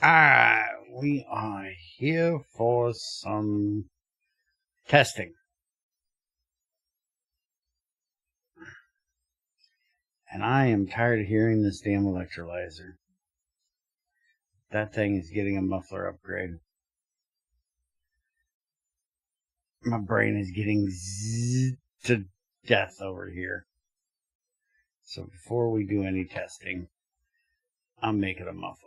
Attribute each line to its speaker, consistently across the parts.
Speaker 1: We are here for some testing. And I am tired of hearing this damn electrolyzer. That thing is getting a muffler upgrade. My brain is getting zzz to death over here. So before we do any testing, I'm making a muffler.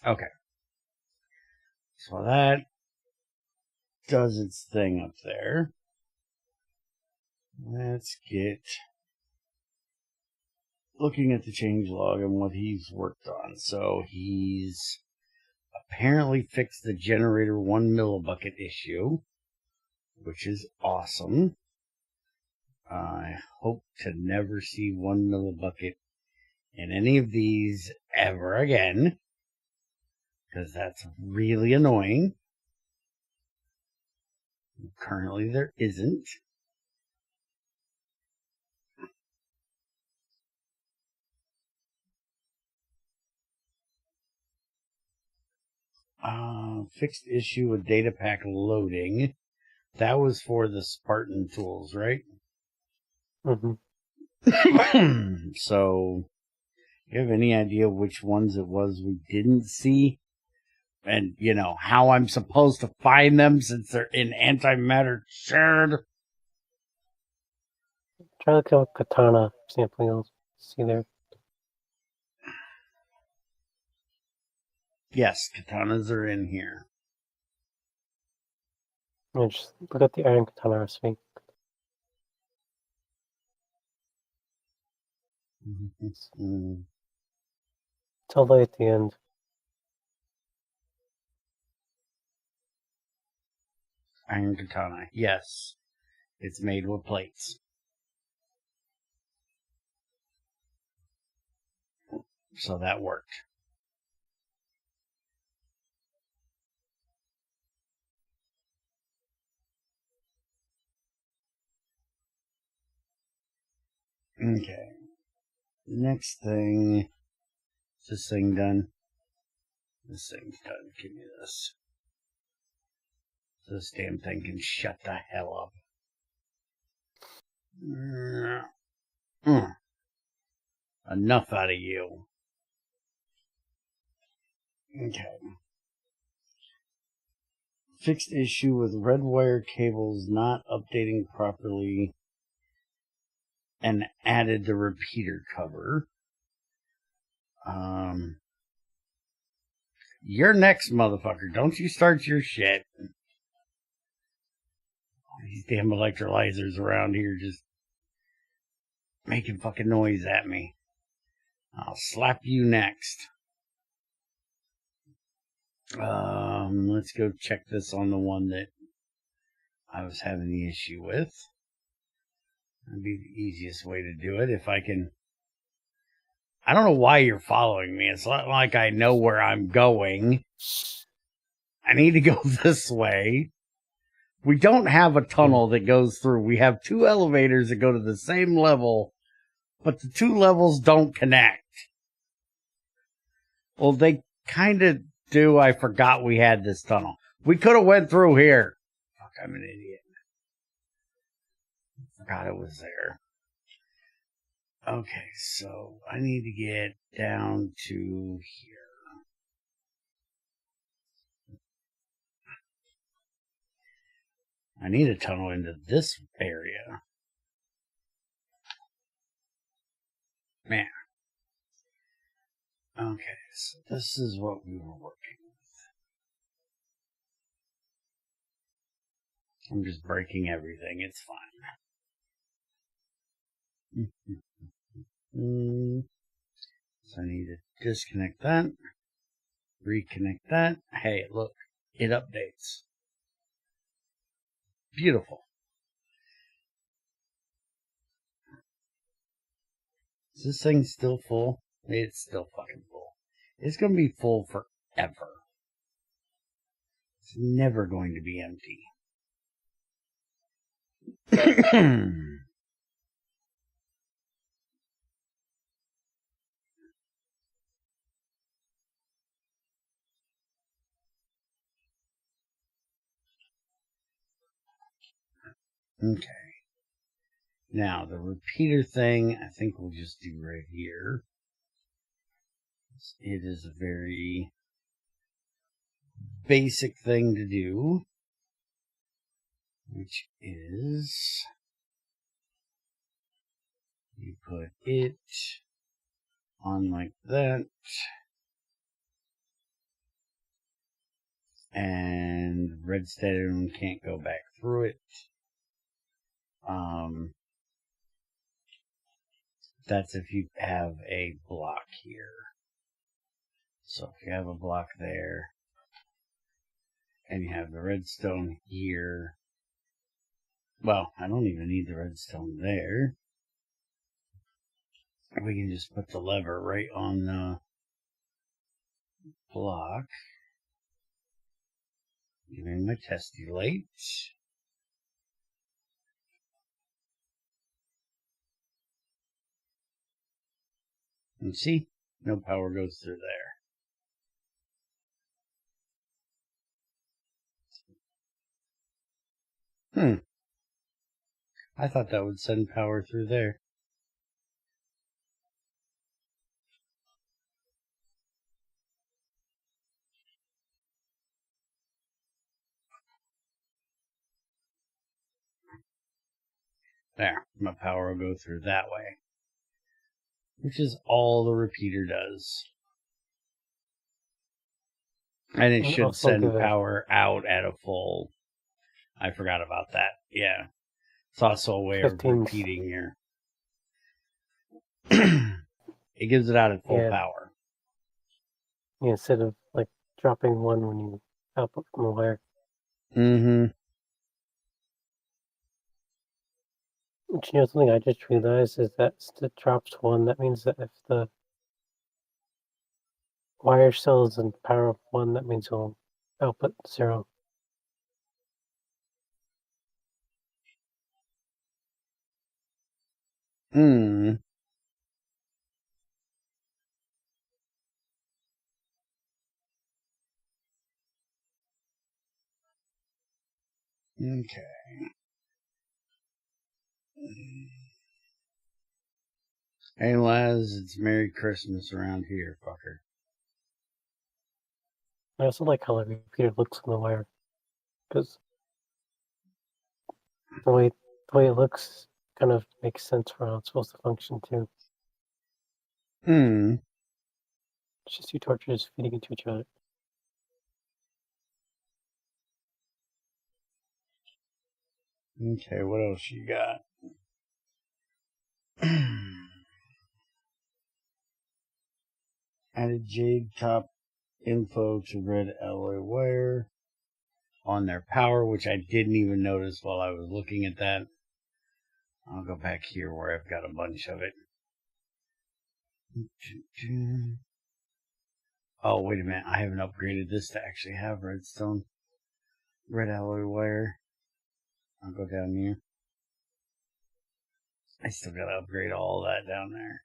Speaker 1: Okay. So that does its thing up there. Let's get looking at the changelog and what he's worked on. So he's apparently fixed the generator 1 millibucket issue, which is awesome. I hope to never see 1 millibucket in any of these ever again, because that's really annoying. Currently there isn't. Fixed issue with data pack loading. That was for the Spartan tools, right?
Speaker 2: Mm-hmm.
Speaker 1: So, you have any idea which ones it was we didn't see? And, you know, how I'm supposed to find them since they're in antimatter shared?
Speaker 2: Try to look at Katana sampling. I'll see there.
Speaker 1: Yes, katanas are in here.
Speaker 2: And just look at the Iron Katana recipe. It's all the way at the end.
Speaker 1: Iron katana, yes. It's made with plates. So that worked. Okay. Next thing. Is this thing done? This thing's done. Give me this. So this damn thing can shut the hell up. Enough out of you. Okay. Fixed issue with red wire cables not updating properly and added the repeater cover. You're next, motherfucker. Don't you start your shit. All these damn electrolyzers around here just making fucking noise at me. I'll slap you next. Let's go check this on the one that I was having the issue with. That'd be the easiest way to do it if I can. I don't know why you're following me. It's not like I know where I'm going. I need to go this way. We don't have a tunnel that goes through. We have 2 elevators that go to the same level, but the 2 levels don't connect. Well, they kind of do. I forgot we had this tunnel. We could have went through here. Fuck, I'm an idiot. Forgot it was there. Okay, so I need to get down to here. I need a tunnel into this area. Man. Okay, so this is what we were working with. I'm just breaking everything. It's fine. So I need to disconnect that. Reconnect that. Hey, look. It updates. Beautiful. Is this thing still full? It's still fucking full. It's going to be full forever. It's never going to be empty. Okay. Now, the repeater thing, I think we'll just do right here. It is a very basic thing to do, which is you put it on like that, and redstone can't go back through it. That's if you have a block here. So if you have a block there, and you have the redstone here, well, I don't even need the redstone there. We can just put the lever right on the block. Giving my testy light. And see, no power goes through there. I thought that would send power through there. There, my power will go through that way. Which is all the repeater does. And it should send power out at a full... I forgot about that. Yeah. It's also a way of repeating your... It gives it out at full power.
Speaker 2: Yeah, instead of like dropping one when you output from the wire.
Speaker 1: Mm-hmm.
Speaker 2: You know, something I just realized is that it drops one. That means that if the wire cells and power up one, that means it'll output 0.
Speaker 1: Okay. Hey, Laz, it's Merry Christmas around here, fucker.
Speaker 2: I also like how the repeater looks on the wire, because the way it looks kind of makes sense for how it's supposed to function too. It's just two torches feeding into each other.
Speaker 1: Okay, what else you got? Added jade top info to red alloy wire on their power, which I didn't even notice while I was looking at that. I'll go back here where I've got a bunch of it. Oh, wait a minute. I haven't upgraded this to actually have redstone. Red alloy wire. I'll go down here. I still gotta upgrade all that down there.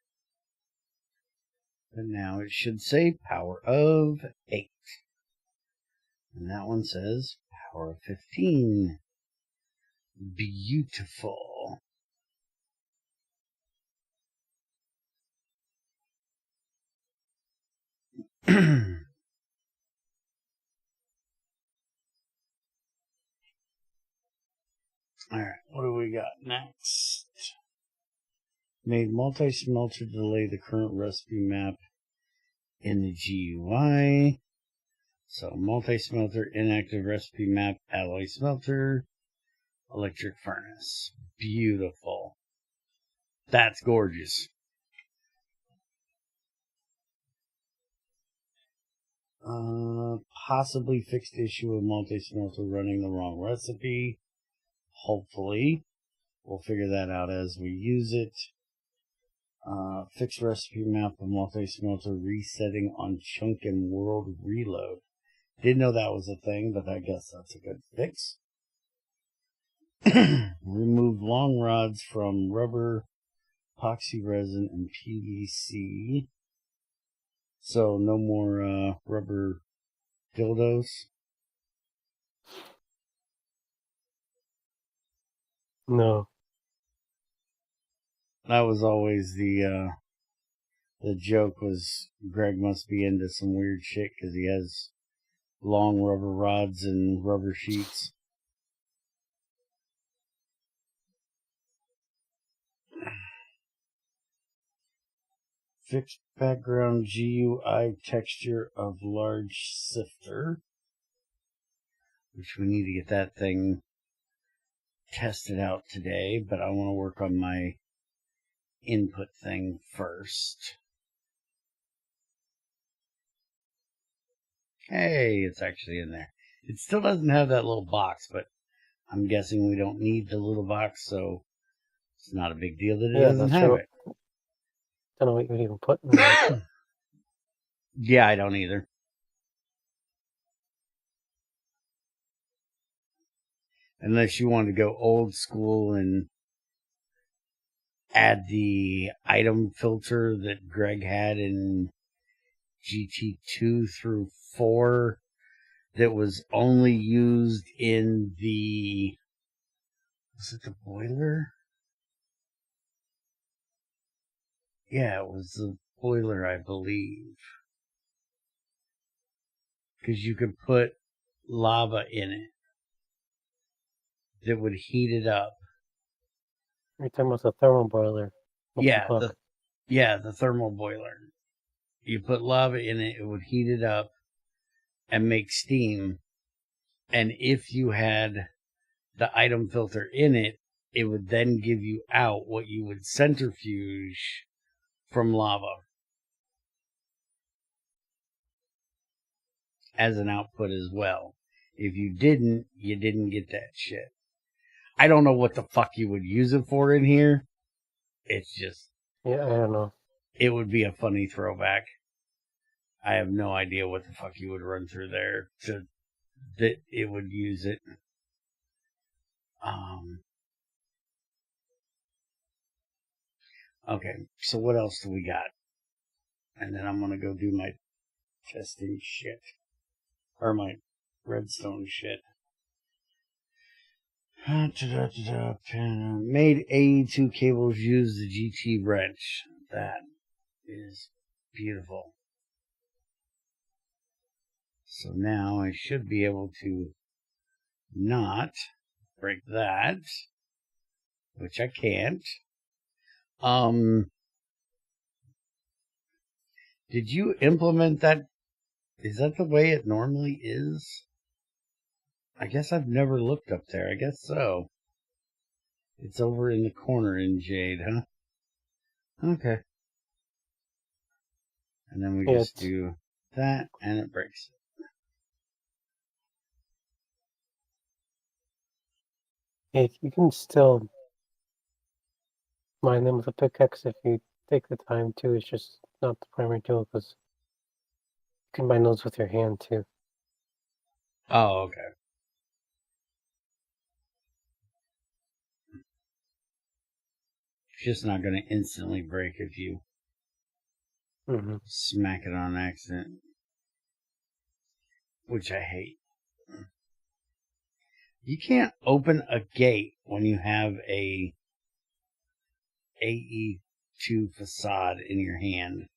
Speaker 1: But now it should say power of 8. And that one says power of 15. Beautiful. Alright, what do we got next? Made multi-smelter delay the current recipe map in the GUI. So multi-smelter, inactive recipe map, alloy smelter, electric furnace. Beautiful. That's gorgeous. Possibly fixed issue of multi-smelter running the wrong recipe. Hopefully. We'll figure that out as we use it. Fixed recipe map of multi-smelter resetting on chunk and world reload. Didn't know that was a thing, but I guess that's a good fix. Remove long rods from rubber, epoxy resin, and PVC. So no more rubber dildos.
Speaker 2: No.
Speaker 1: That was always the joke, was Greg must be into some weird shit because he has long rubber rods and rubber sheets. Fixed background GUI texture of large sifter, which we need to get that thing tested out today, but I want to work on my input thing first. Hey, it's actually in there. It still doesn't have that little box, but I'm guessing we don't need the little box, so it's not a big deal that it doesn't have it.
Speaker 2: Don't know what you would even put in there.
Speaker 1: Yeah, I don't either. Unless you want to go old school and add the item filter that Greg had in GT2 through 4 that was only used in the... Was it the boiler? Yeah, it was the boiler, I believe. Because you could put lava in it that would heat it up.
Speaker 2: You're talking about the thermal boiler.
Speaker 1: Yeah, the thermal boiler. You put lava in it, it would heat it up and make steam. And if you had the item filter in it, it would then give you out what you would centrifuge from lava as an output as well. If you didn't, you didn't get that shit. I don't know what the fuck you would use it for in here. It's just...
Speaker 2: Yeah, I don't know.
Speaker 1: It would be a funny throwback. I have no idea what the fuck you would run through there that it would use it. Okay, so what else do we got? And then I'm going to go do my testing shit. Or my redstone shit. Made AE2 cables use the GT wrench. That is beautiful. So now I should be able to not break that, which I can't. Did you implement that? Is that the way it normally is? I guess I've never looked up there. I guess so. It's over in the corner in Jade, huh? Okay. And then we just do that, and it breaks
Speaker 2: it. You can still mine them with a pickaxe if you take the time to. It's just not the primary tool, because you can mine those with your hand too.
Speaker 1: Oh, okay. It's just not going to instantly break if you smack it on accident, which I hate. You can't open a gate when you have a AE2 facade in your hand.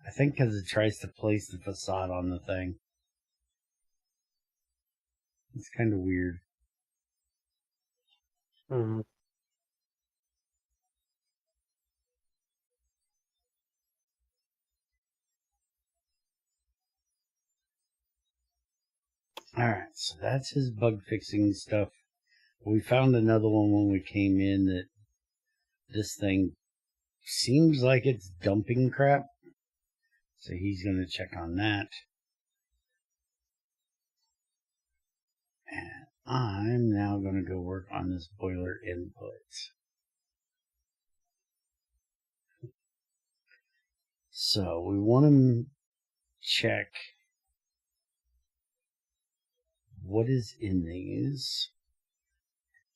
Speaker 1: I think because it tries to place the facade on the thing. It's kind of weird. Alright, so that's his bug fixing stuff. We found another one when we came in that this thing seems like it's dumping crap. So he's going to check on that. And I'm now going to go work on this boiler input. So we want to check what is in these.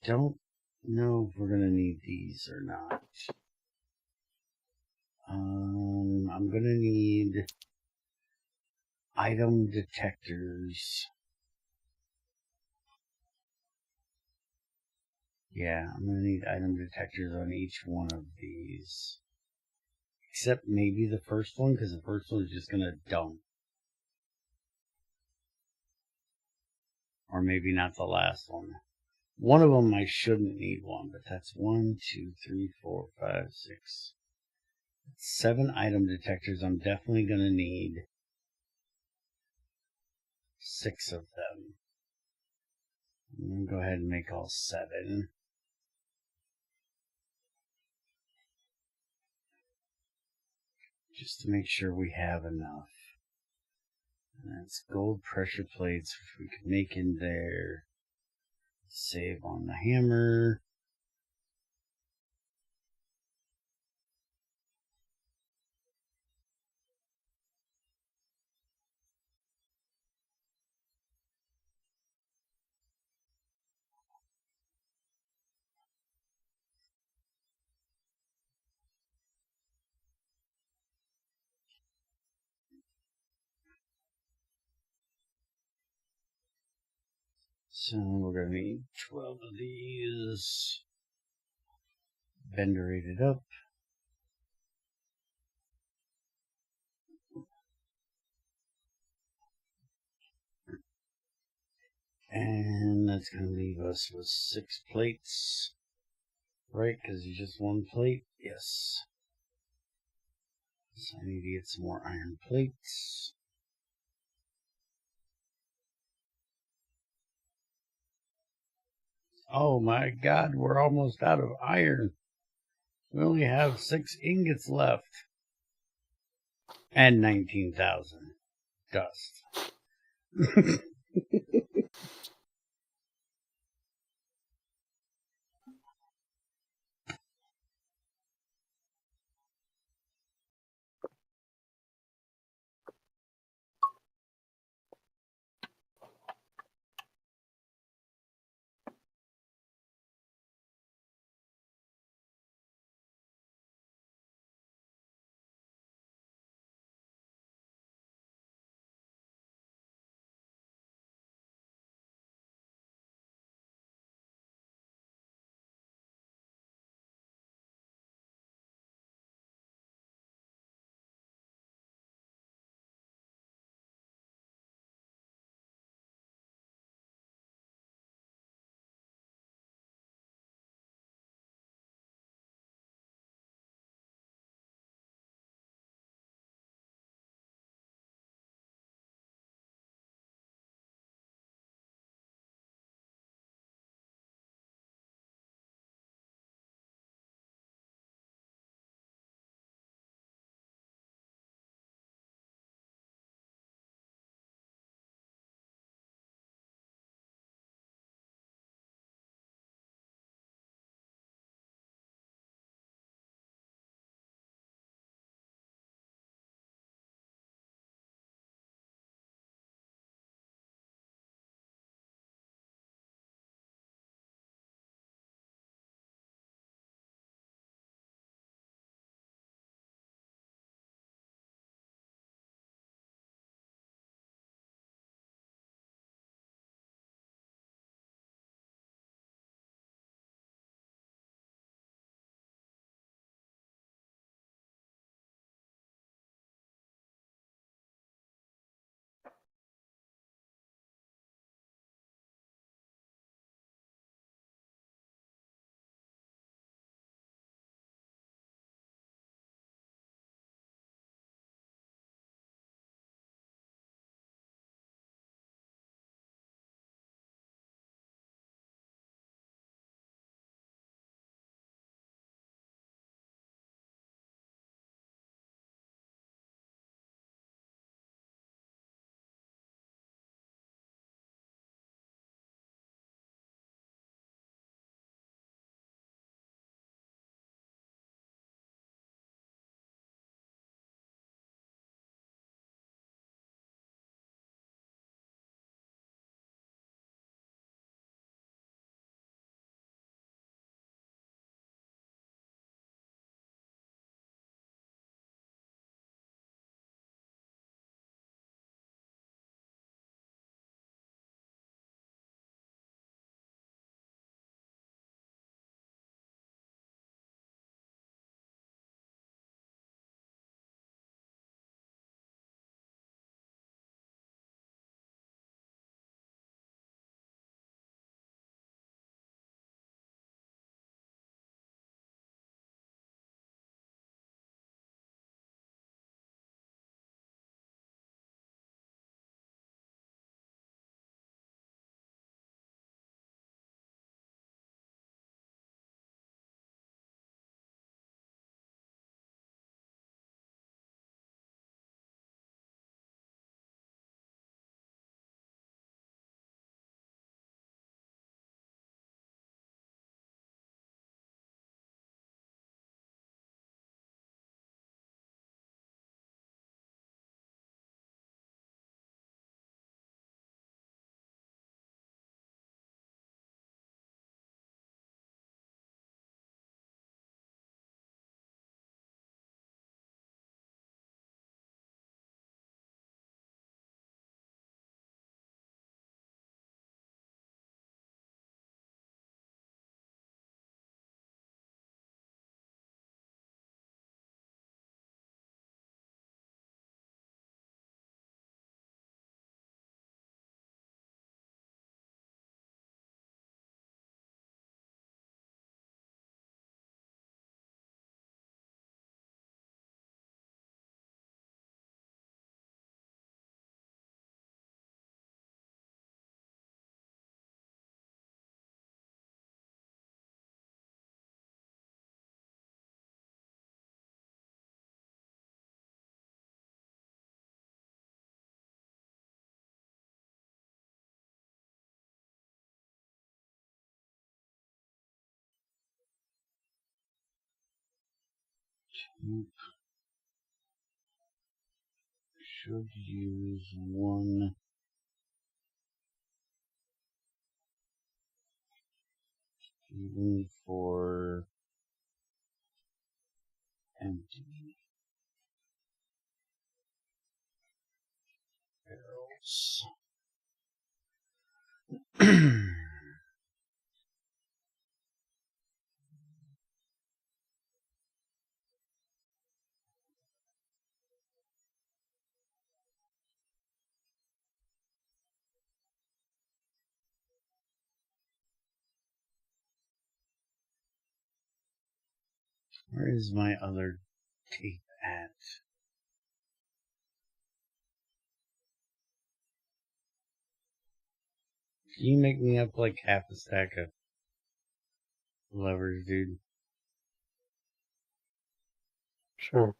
Speaker 1: Don't know if we're going to need these or not. I'm going to need item detectors. Yeah, I'm going to need item detectors on each one of these. Except maybe the first one, because the first one is just going to dump. Or maybe not the last one. One of them I shouldn't need one, but that's 1, 2, 3, 4, 5, 6, 7 item detectors. I'm definitely going to need 6 of them. I'm going to go ahead and make all 7. Just to make sure we have enough. And that's gold pressure plates, which we could make in there. Save on the hammer. So we're going to need 12 of these. Benderated up. And that's going to leave us with 6 plates. Right, because it's just 1 plate? Yes. So I need to get some more iron plates. Oh my god, we're almost out of iron. We only have 6 ingots left. And 19,000 dust. Should use one even for empty barrels. Where is my other tape at? Can you make me up like half a stack of levers, dude?
Speaker 2: Sure.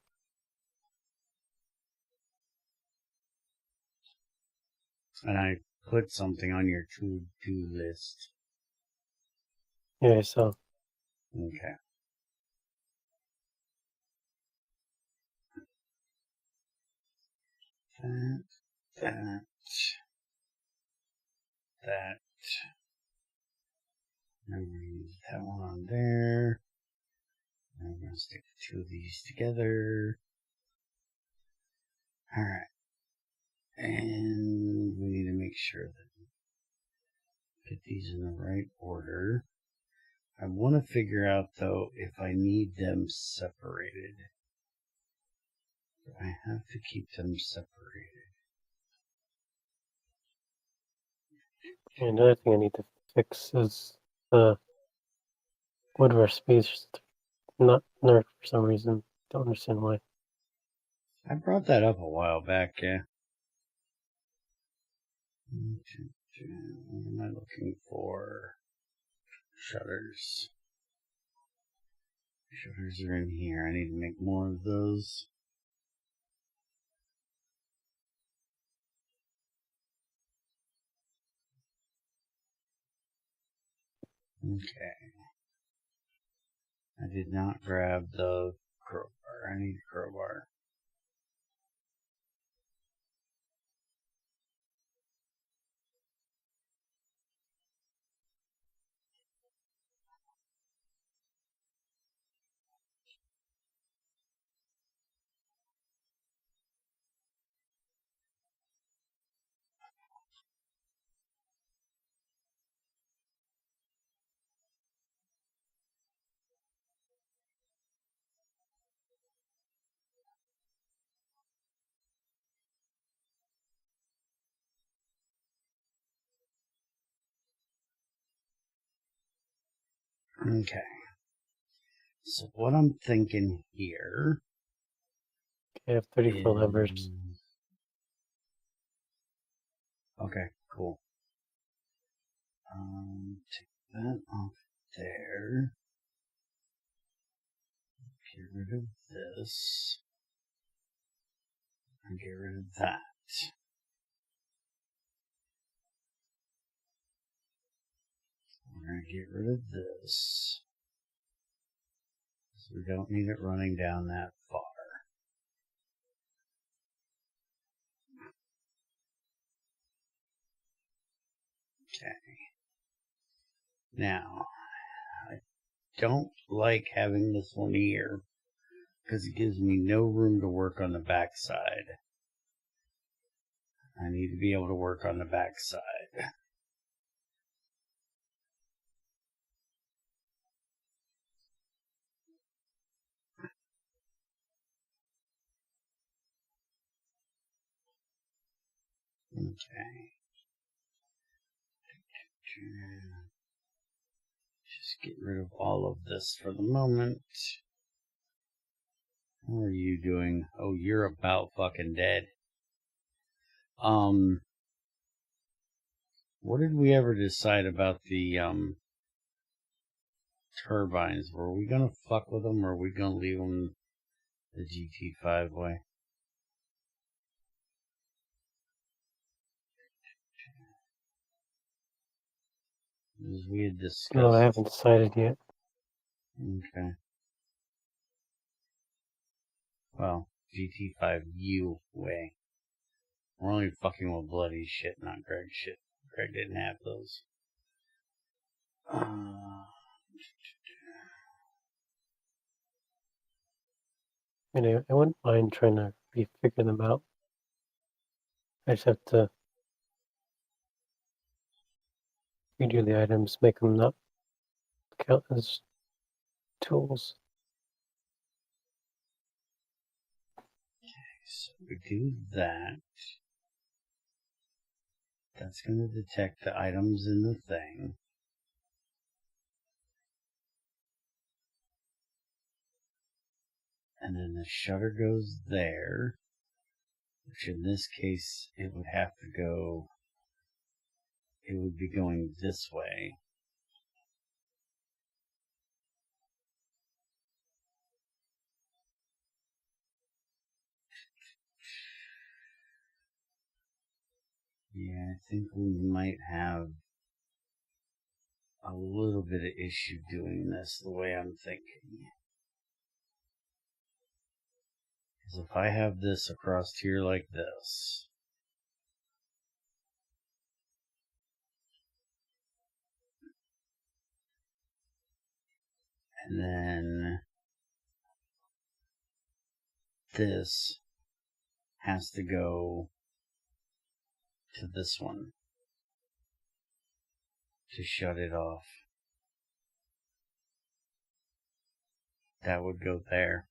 Speaker 1: And I put something on your to-do list.
Speaker 2: Yeah, I saw.
Speaker 1: Okay. That. I'm going to use that one on there. I'm going to stick two of these together. Alright. And we need to make sure that we get these in the right order. I want to figure out, though, if I need them separated. I have to keep them separated.
Speaker 2: And another thing I need to fix is the wood recipes not nerfed for some reason. Don't understand why.
Speaker 1: I brought that up a while back, yeah. What am I looking for? Shutters. Shutters are in here. I need to make more of those. Okay. I did not grab the crowbar. I need a crowbar. Okay. So what I'm thinking here.
Speaker 2: Okay, I have 34 levers.
Speaker 1: Okay, cool. Take that off there. Get rid of this. And get rid of that. We're going to get rid of this. So we don't need it running down that far. Okay. Now, I don't like having this one here because it gives me no room to work on the back side. I need to be able to work on the back side. Okay. Just get rid of all of this for the moment. How are you doing? Oh, you're about fucking dead. What did we ever decide about the turbines? Were we gonna fuck with them, or are we gonna leave them the GT5 way? As we had discussed.
Speaker 2: No, I haven't decided yet.
Speaker 1: Okay. Well, GT5U way. We're only fucking with bloody shit, not Greg shit. Greg didn't have those.
Speaker 2: Anyway, I wouldn't mind trying to refigure them out. I just have to redo the items, make them not count as tools.
Speaker 1: So we do that. That's going to detect the items in the thing. And then the shutter goes there, which in this case, it would have to go, it would be going this way. Yeah, I think we might have a little bit of issue doing this the way I'm thinking. Because if I have this across here like this, and then this has to go to this one to shut it off. That would go there.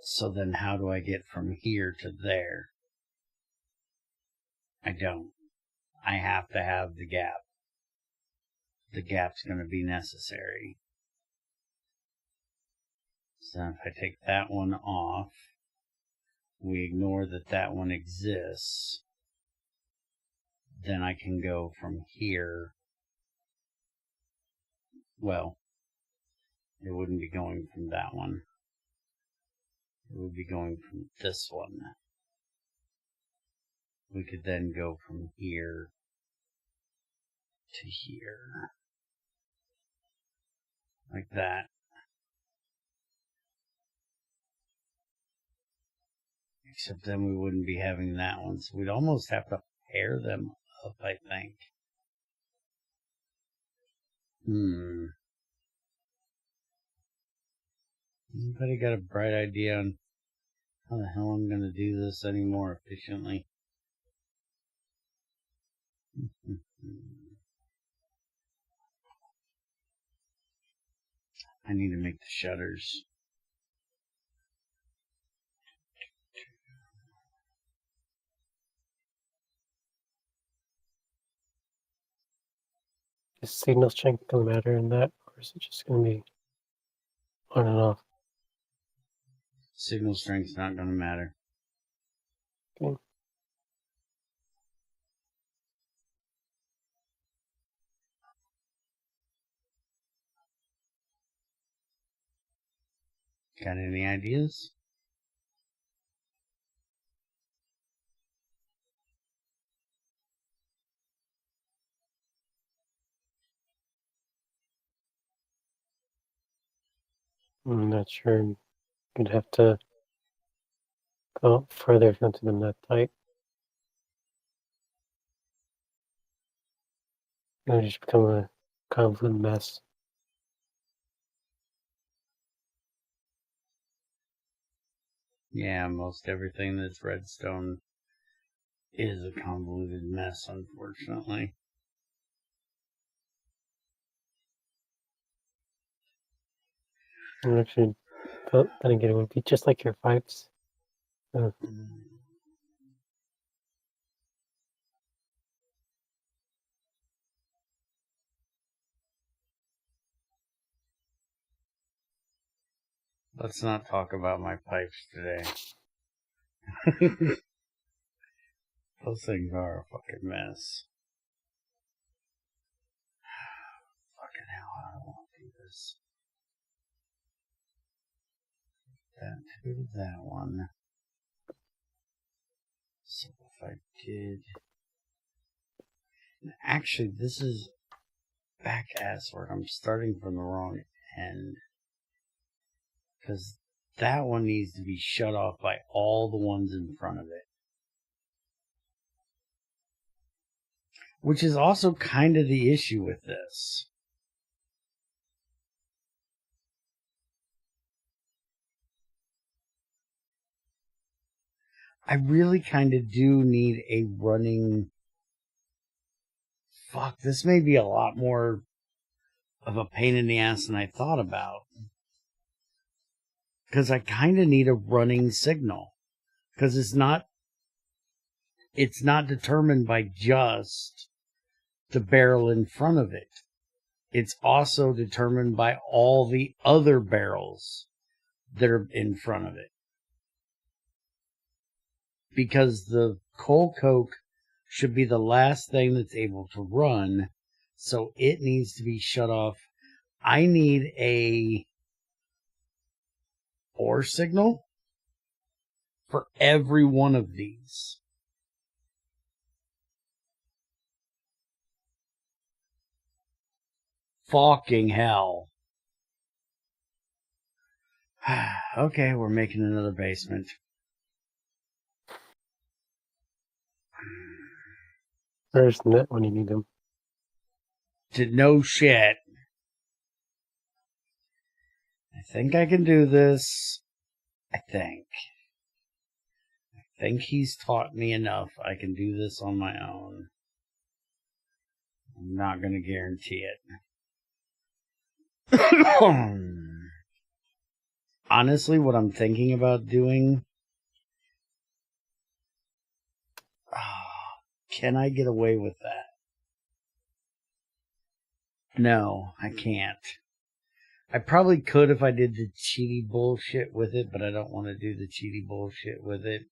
Speaker 1: So then how do I get from here to there? I don't. I have to have the gap. The gap's going to be necessary. So if I take that one off, we ignore that that one exists, then I can go from here. Well, it wouldn't be going from that one. It would be going from this one. We could then go from here to here. Like that. Except then we wouldn't be having that one. So we'd almost have to pair them up, I think. Anybody got a bright idea on how the hell I'm going to do this any more efficiently? I need to make the shutters.
Speaker 2: Is signal strength going to matter in that, or is it just going to be on and off?
Speaker 1: Signal strength's not going to matter.
Speaker 2: Okay.
Speaker 1: Got any ideas?
Speaker 2: I'm not sure. You'd have to go further into them that tight. It would just become a convoluted mess.
Speaker 1: Yeah, most everything that's redstone is a convoluted mess, unfortunately.
Speaker 2: And actually, then again, it would be just like your pipes.
Speaker 1: Let's not talk about my pipes today. Those things are a fucking mess. Fucking hell, I don't want to do this. That to that one. So if I did... Actually, this is back ass work. I'm starting from the wrong end. Because that one needs to be shut off by all the ones in front of it. Which is also kind of the issue with this. I really kind of do need a running... Fuck, this may be a lot more of a pain in the ass than I thought about. Because I kind of need a running signal. Because it's not determined by just the barrel in front of it. It's also determined by all the other barrels that are in front of it. Because the coal coke should be the last thing that's able to run, so it needs to be shut off. I need a ore signal for every one of these. Fucking hell. Okay, we're making another basement.
Speaker 2: There's net when you need them.
Speaker 1: No shit. I think I can do this. I think he's taught me enough. I can do this on my own. I'm not going to guarantee it. Honestly, what I'm thinking about doing... can I get away with that? No, I can't. I probably could if I did the cheaty bullshit with it, but I don't want to do the cheaty bullshit with it.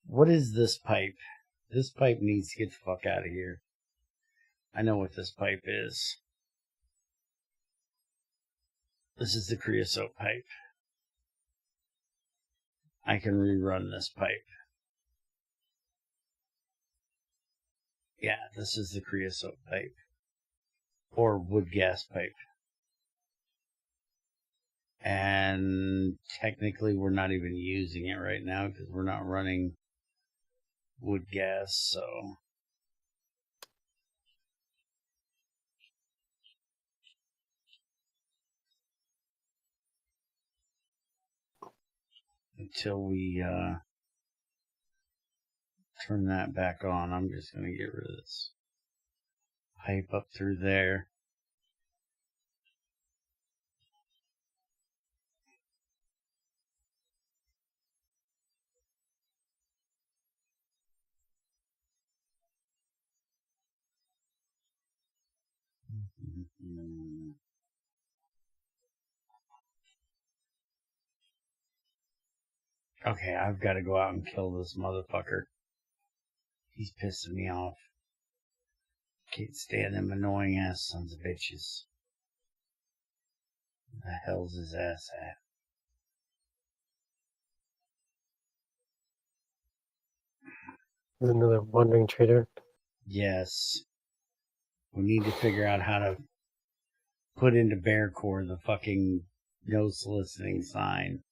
Speaker 1: What is this pipe? This pipe needs to get the fuck out of here. I know what this pipe is. This is the creosote pipe. I can rerun this pipe. Yeah, this is the creosote pipe. Or wood gas pipe. And technically we're not even using it right now because we're not running wood gas, so... Until we turn that back on, I'm just going to get rid of this pipe up through there. Okay, I've got to go out and kill this motherfucker. He's pissing me off. Can't stand them annoying ass sons of bitches. Where the hell's his ass at?
Speaker 2: There's another wandering trader.
Speaker 1: Yes. We need to figure out how to put into BearCore the fucking no soliciting sign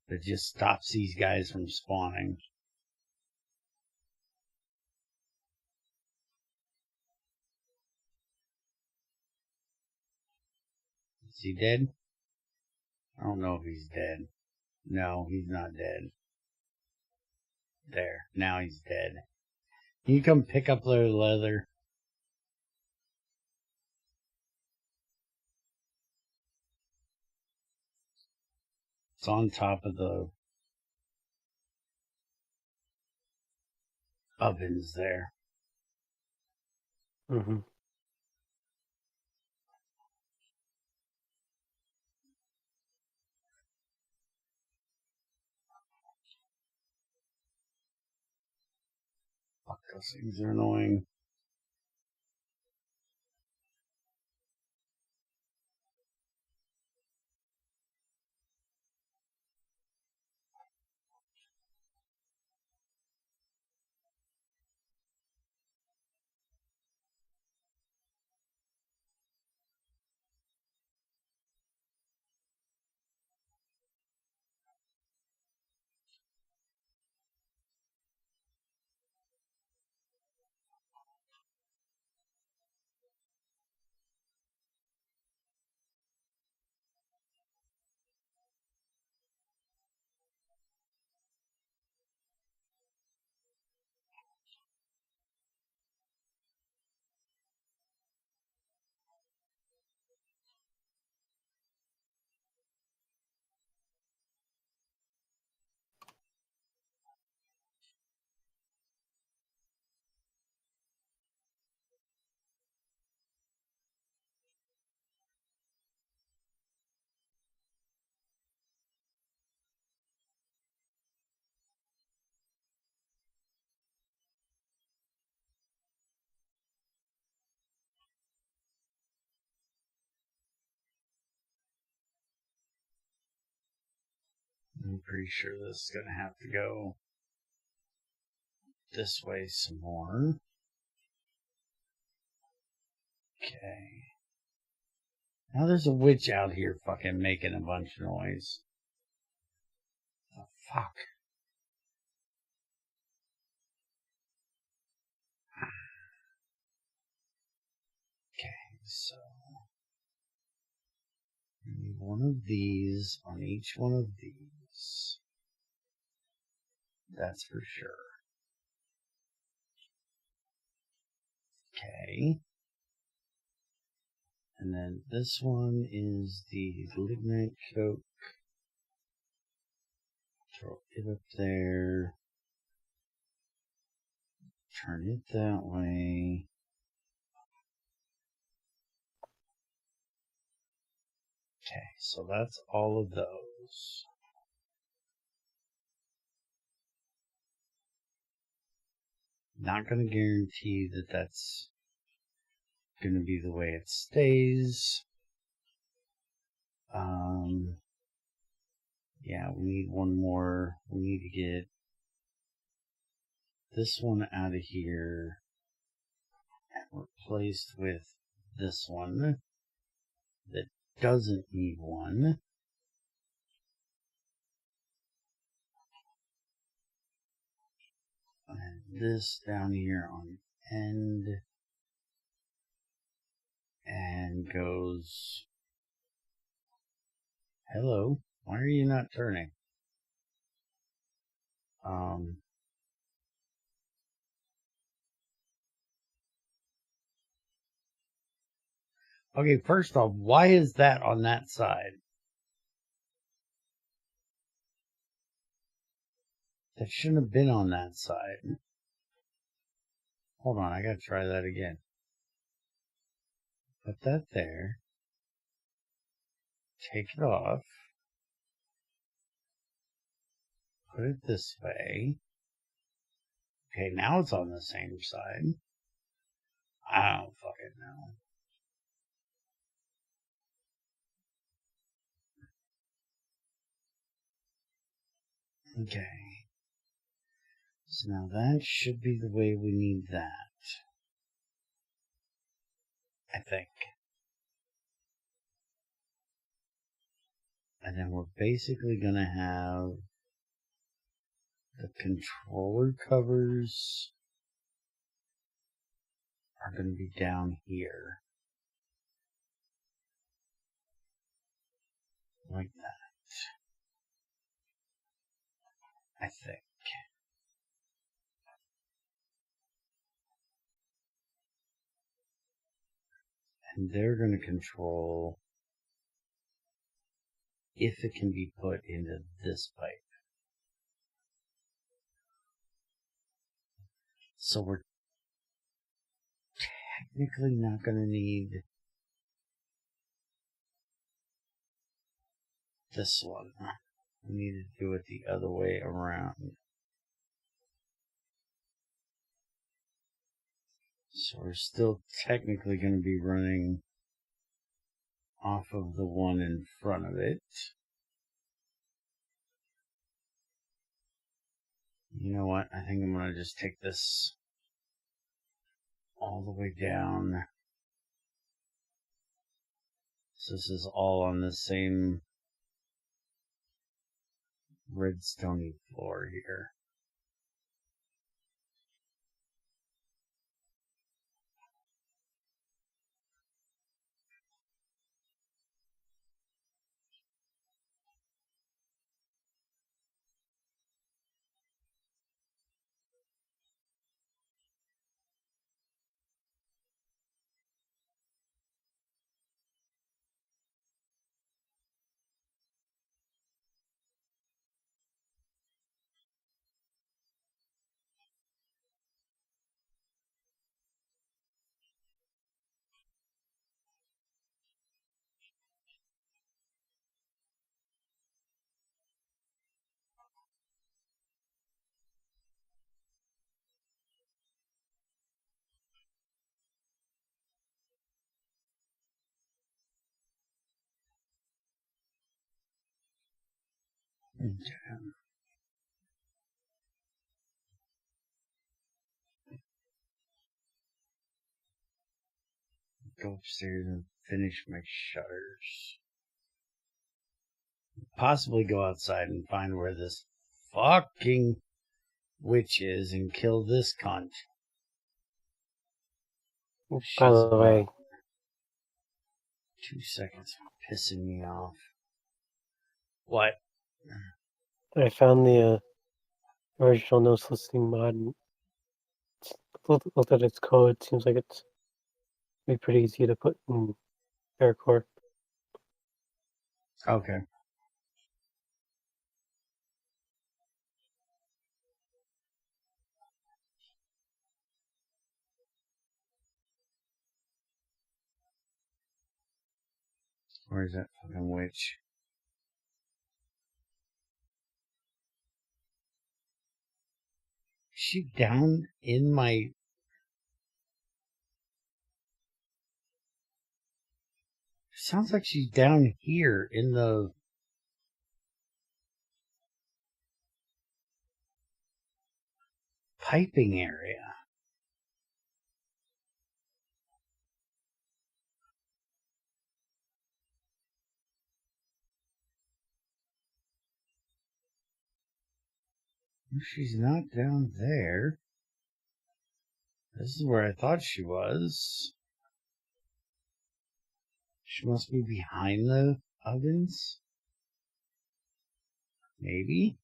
Speaker 1: that just stops these guys from spawning. Is he dead? I don't know if he's dead. No, he's not dead. There. Now he's dead. Can you come pick up their leather? It's on top of the ovens there.
Speaker 2: Mm-hmm.
Speaker 1: Fuck, those things are annoying. I'm pretty sure this is going to have to go this way some more. Okay. Now there's a witch out here fucking making a bunch of noise. The fuck? Okay, so we need one of these on each one of these. That's for sure. Okay. And then this one is the lignite coke. Throw it up there. Turn it that way. Okay, so that's all of those. Not going to guarantee that that's going to be the way it stays. Yeah, we need one more. We need to get this one out of here and replaced with this one that doesn't need one. And this down here on the end and goes. Hello, why are you not turning? Okay, first off, why is that on that side? That shouldn't have been on that side. Hold on, I gotta try that again. Put that there. Take it off. Put it this way. Okay, now it's on the same side. I don't fucking know. Okay. So now that should be the way we need that. I think. And then we're basically going to have the controller covers are going to be down here. Like that. I think. And they're going to control if it can be put into this pipe. So we're technically not going to need this one. We need to do it the other way around. So we're still technically going to be running off of the one in front of it. You know what? I think I'm going to just take this all the way down. So this is all on the same redstone-y floor here. Go upstairs and finish my shutters. Possibly go outside and find where this fucking witch is and kill this cunt.
Speaker 2: By the way,
Speaker 1: 2 seconds pissing me off. What?
Speaker 2: I found the original no soliciting mod. And looked at its code. Seems like it's be pretty easy to put in BearCore.
Speaker 1: Okay. Where's that fucking witch? Is she down in my... Sounds like she's down here in the... piping area. She's not down there. This is where I thought she was. She must be behind the ovens. Maybe.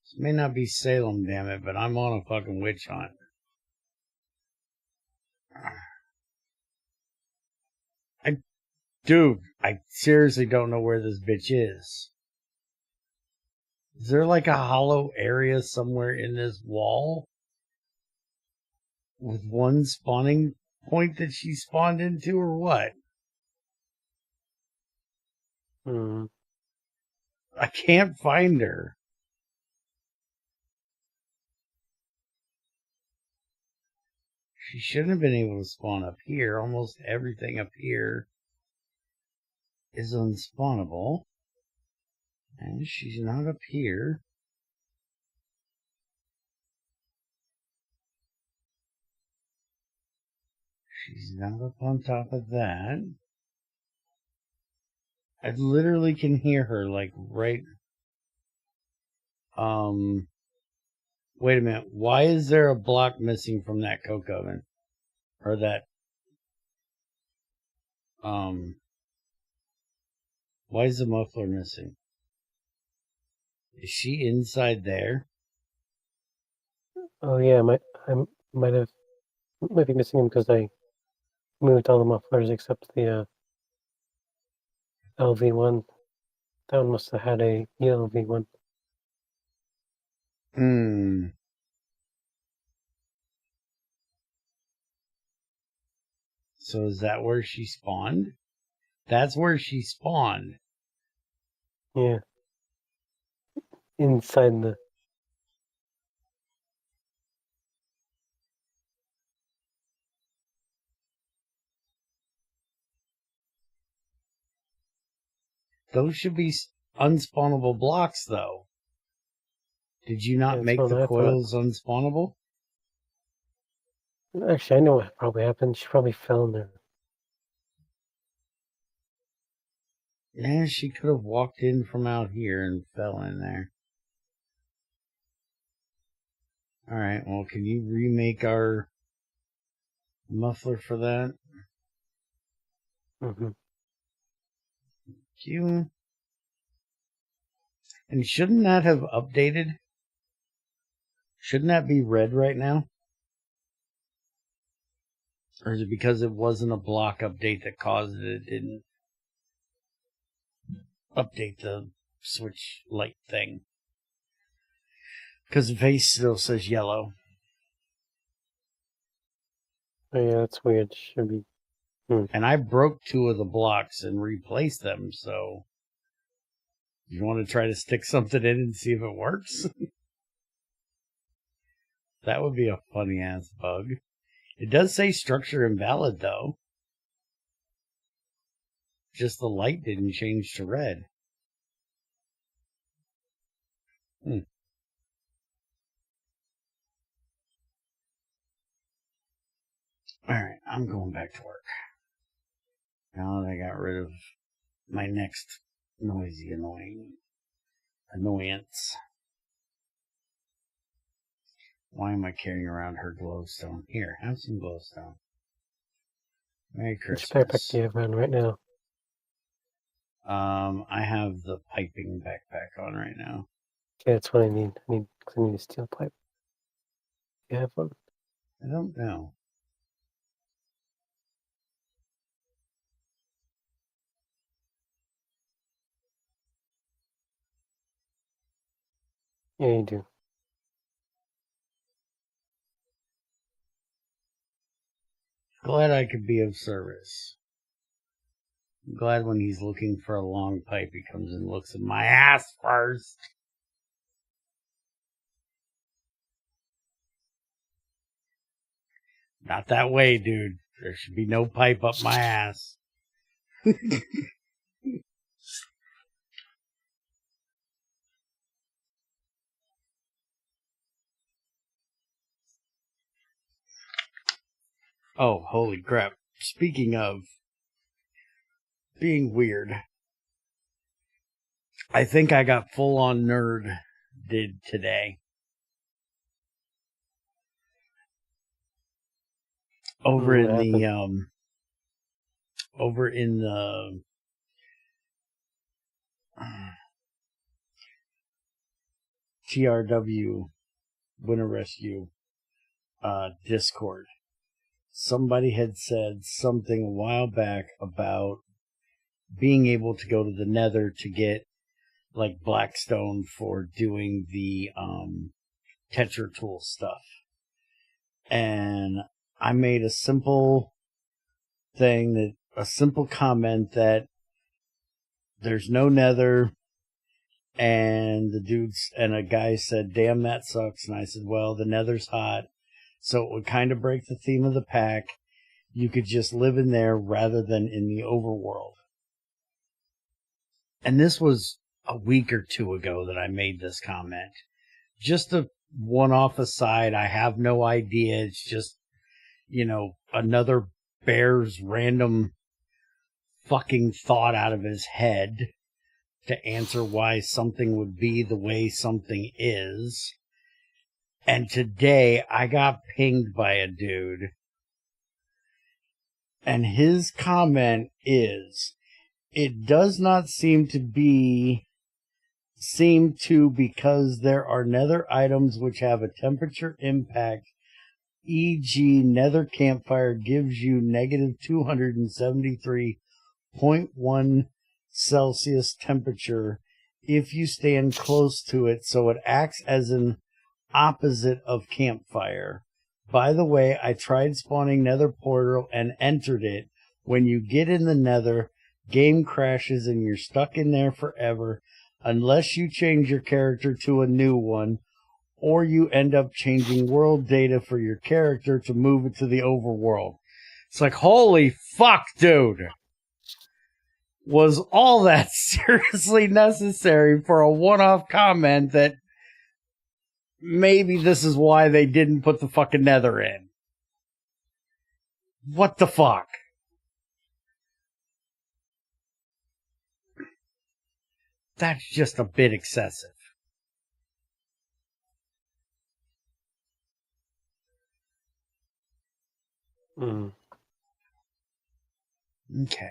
Speaker 1: This may not be Salem, damn it, but I'm on a fucking witch hunt. Dude, I seriously don't know where this bitch is. Is there like a hollow area somewhere in this wall? With one spawning point that she spawned into, or what? I can't find her. She shouldn't have been able to spawn up here. Almost everything up here is unspawnable. And she's not up here. She's not up on top of that. I literally can hear her, like, right... Wait a minute. Why is there a block missing from that coke oven? Or that... Why is the muffler missing? Is she inside there?
Speaker 2: Oh yeah, I might be missing them because I moved all the mufflers except the LV1. That one must have had a LV1.
Speaker 1: So is that where she spawned? That's where she spawned.
Speaker 2: Yeah. Inside the...
Speaker 1: Those should be unspawnable blocks, though. Did you not make the coils unspawnable?
Speaker 2: Actually, I know what probably happened. She probably fell in there.
Speaker 1: Yeah, she could have walked in from out here and fell in there. Alright, well, can you remake our muffler for that?
Speaker 2: Mm-hmm.
Speaker 1: Thank you. And shouldn't that have updated? Shouldn't that be red right now? Or is it because it wasn't a block update that caused it? It didn't update the switch light thing. Because the face still says yellow.
Speaker 2: Oh yeah, that's weird. Should be.
Speaker 1: And I broke 2 of the blocks and replaced them, so... You want to try to stick something in and see if it works? That would be a funny-ass bug. It does say structure invalid, though. Just the light didn't change to red. Alright, I'm going back to work. Now that I got rid of my next noisy annoyance. Why am I carrying around her glowstone? Here, have some glowstone. Merry Christmas.
Speaker 2: Which backpack do you have on right now?
Speaker 1: I have the piping backpack on right now.
Speaker 2: Okay, that's what I need. I need a steel pipe. You have one?
Speaker 1: I don't know.
Speaker 2: Yeah, you do.
Speaker 1: Glad I could be of service. I'm glad when he's looking for a long pipe, he comes and looks at my ass first. Not that way, dude. There should be no pipe up my ass. Oh, holy crap. Speaking of being weird, I think I got full on nerd did today. Over in the TRW Winter Rescue Discord. Somebody had said something a while back about being able to go to the Nether to get like Blackstone for doing the Tetra tool stuff. And I made a simple comment that there's no Nether, and a guy said, "Damn, that sucks." And I said, "Well, the Nether's hot, so it would kind of break the theme of the pack. You could just live in there rather than in the overworld." And this was a week or two ago that I made this comment. Just a one-off aside. I have no idea. It's just, another bear's random fucking thought out of his head to answer why something would be the way something is. And today I got pinged by a dude. And his comment is, it does not seem to because there are nether items which have a temperature impact, e.g. nether campfire gives you negative 273.1 Celsius temperature if you stand close to it, so it acts as an opposite of campfire. By the way, I tried spawning nether portal and entered it. When you get in the nether, game crashes and you're stuck in there forever unless you change your character to a new one, or you end up changing world data for your character to move it to the overworld. It's like, holy fuck, dude. Was all that seriously necessary for a one-off comment that maybe this is why they didn't put the fucking nether in? What the fuck? That's just a bit excessive. Okay.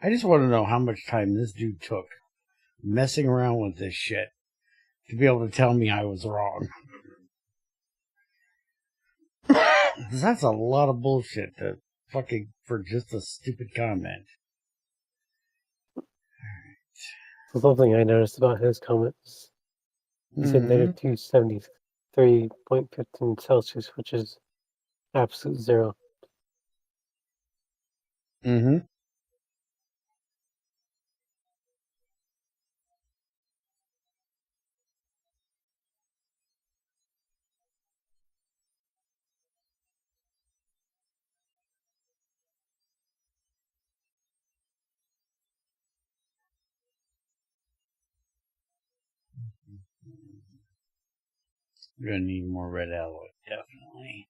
Speaker 1: I just want to know how much time this dude took messing around with this shit to be able to tell me I was wrong. That's a lot of bullshit for just a stupid comment.
Speaker 2: The one thing I noticed about his comments, he said negative 273.15 Celsius, which is absolute zero.
Speaker 1: Mm-hmm. We're gonna need more red alloy, definitely.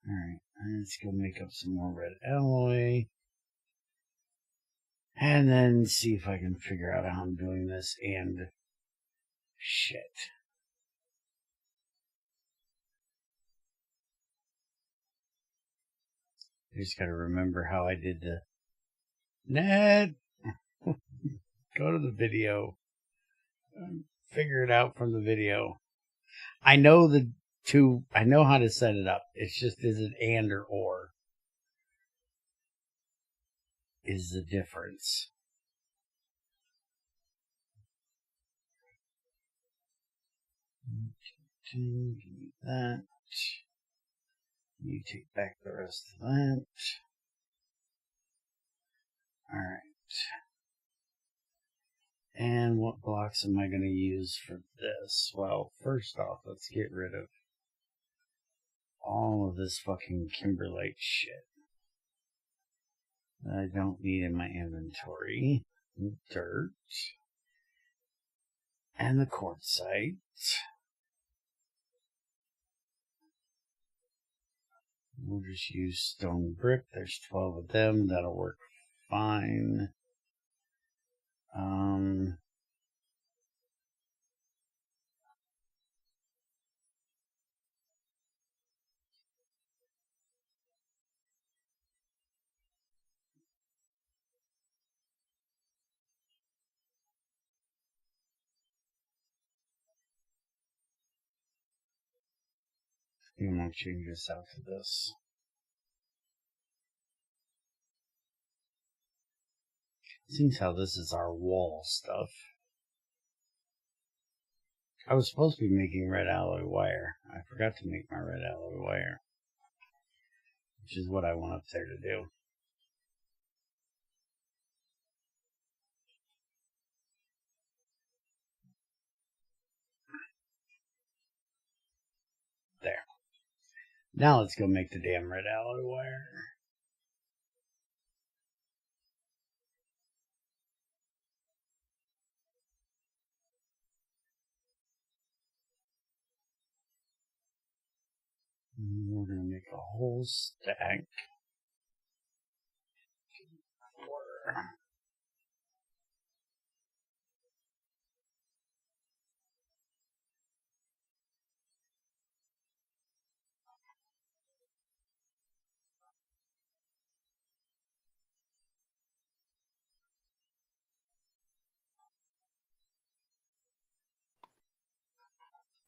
Speaker 1: Alright, let's go make up some more red alloy. And then see if I can figure out how I'm doing this and shit. I just gotta remember how I did the Ned. Go to the video. Figure it out from the video. I know I know how to set it up. It's just, is it and or is the difference. Give me that. You take back the rest of that. Alright. And what blocks am I going to use for this? Well, first off, let's get rid of all of this fucking kimberlite shit that I don't need in my inventory. Dirt. And the quartzite. We'll just use stone brick. There's 12 of them. That'll work fine. I'm going to change this out to this. Seems how this is our wall stuff. I was supposed to be making red alloy wire. I forgot to make my red alloy wire, which is what I went up there to do. There. Now let's go make the damn red alloy wire. And we're going to make a whole stack.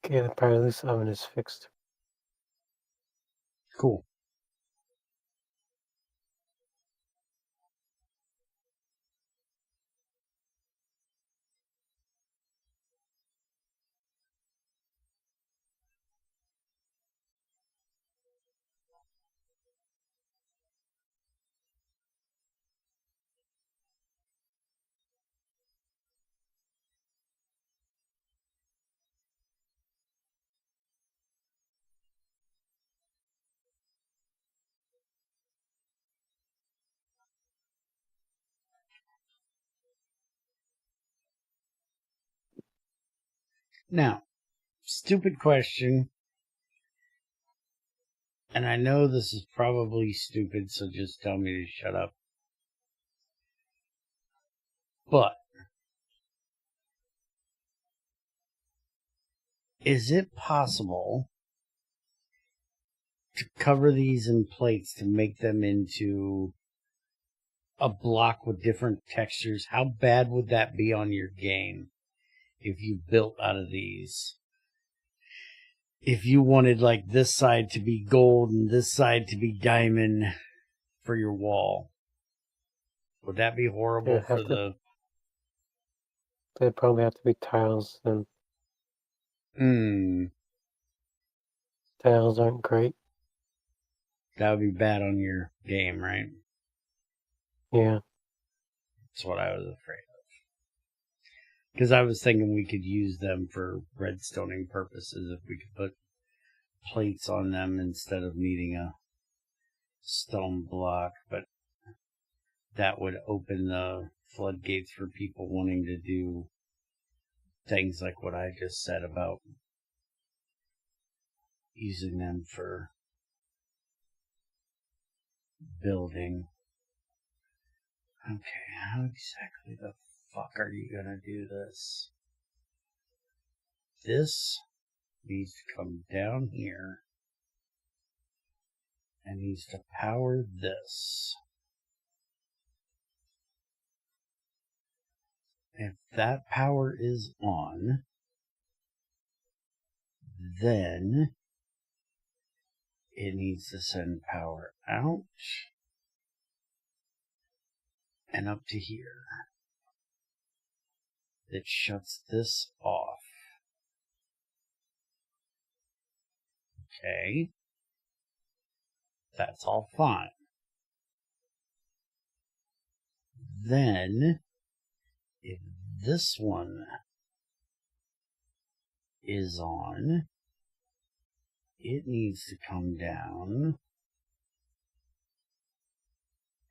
Speaker 2: Okay, the power of this oven is fixed.
Speaker 1: Cool. Now, stupid question, and I know this is probably stupid, so just tell me to shut up. But, is it possible to cover these in plates to make them into a block with different textures? How bad would that be on your game if you built out of these? If you wanted like this side to be gold and this side to be diamond for your wall, would that be horrible for the...
Speaker 2: They'd probably have to be tiles then. Tiles aren't great.
Speaker 1: That would be bad on your game, right?
Speaker 2: Yeah.
Speaker 1: That's what I was afraid of. Because I was thinking we could use them for redstoning purposes if we could put plates on them instead of needing a stone block, but that would open the floodgates for people wanting to do things like what I just said about using them for building. Okay, how exactly the fuck are you gonna do this? This needs to come down here and needs to power this. If that power is on, then it needs to send power out and up to here. That shuts this off. Okay. That's all fine. Then, if this one is on, it needs to come down.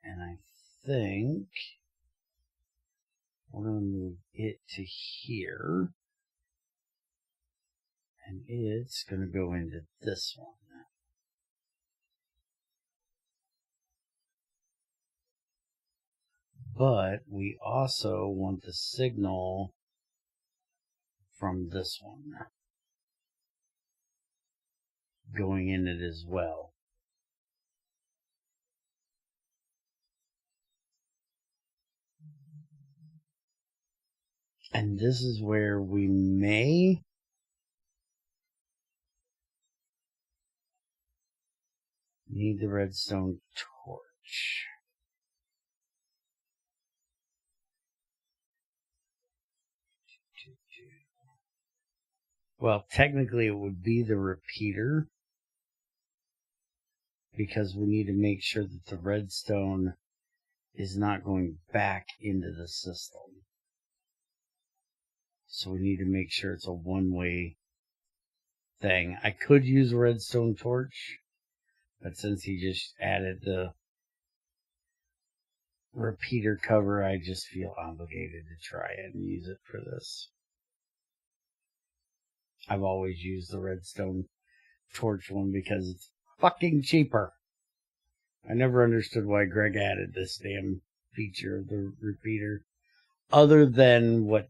Speaker 1: And I think we're going to move it to here. And it's going to go into this one. But we also want the signal from this one going in it as well. And this is where we may need the redstone torch. Well, technically it would be the repeater, because we need to make sure that the redstone is not going back into the system. So we need to make sure it's a one-way thing. I could use a redstone torch, but since he just added the repeater cover, I just feel obligated to try it and use it for this. I've always used the redstone torch one because it's fucking cheaper. I never understood why Greg added this damn feature of the repeater, other than what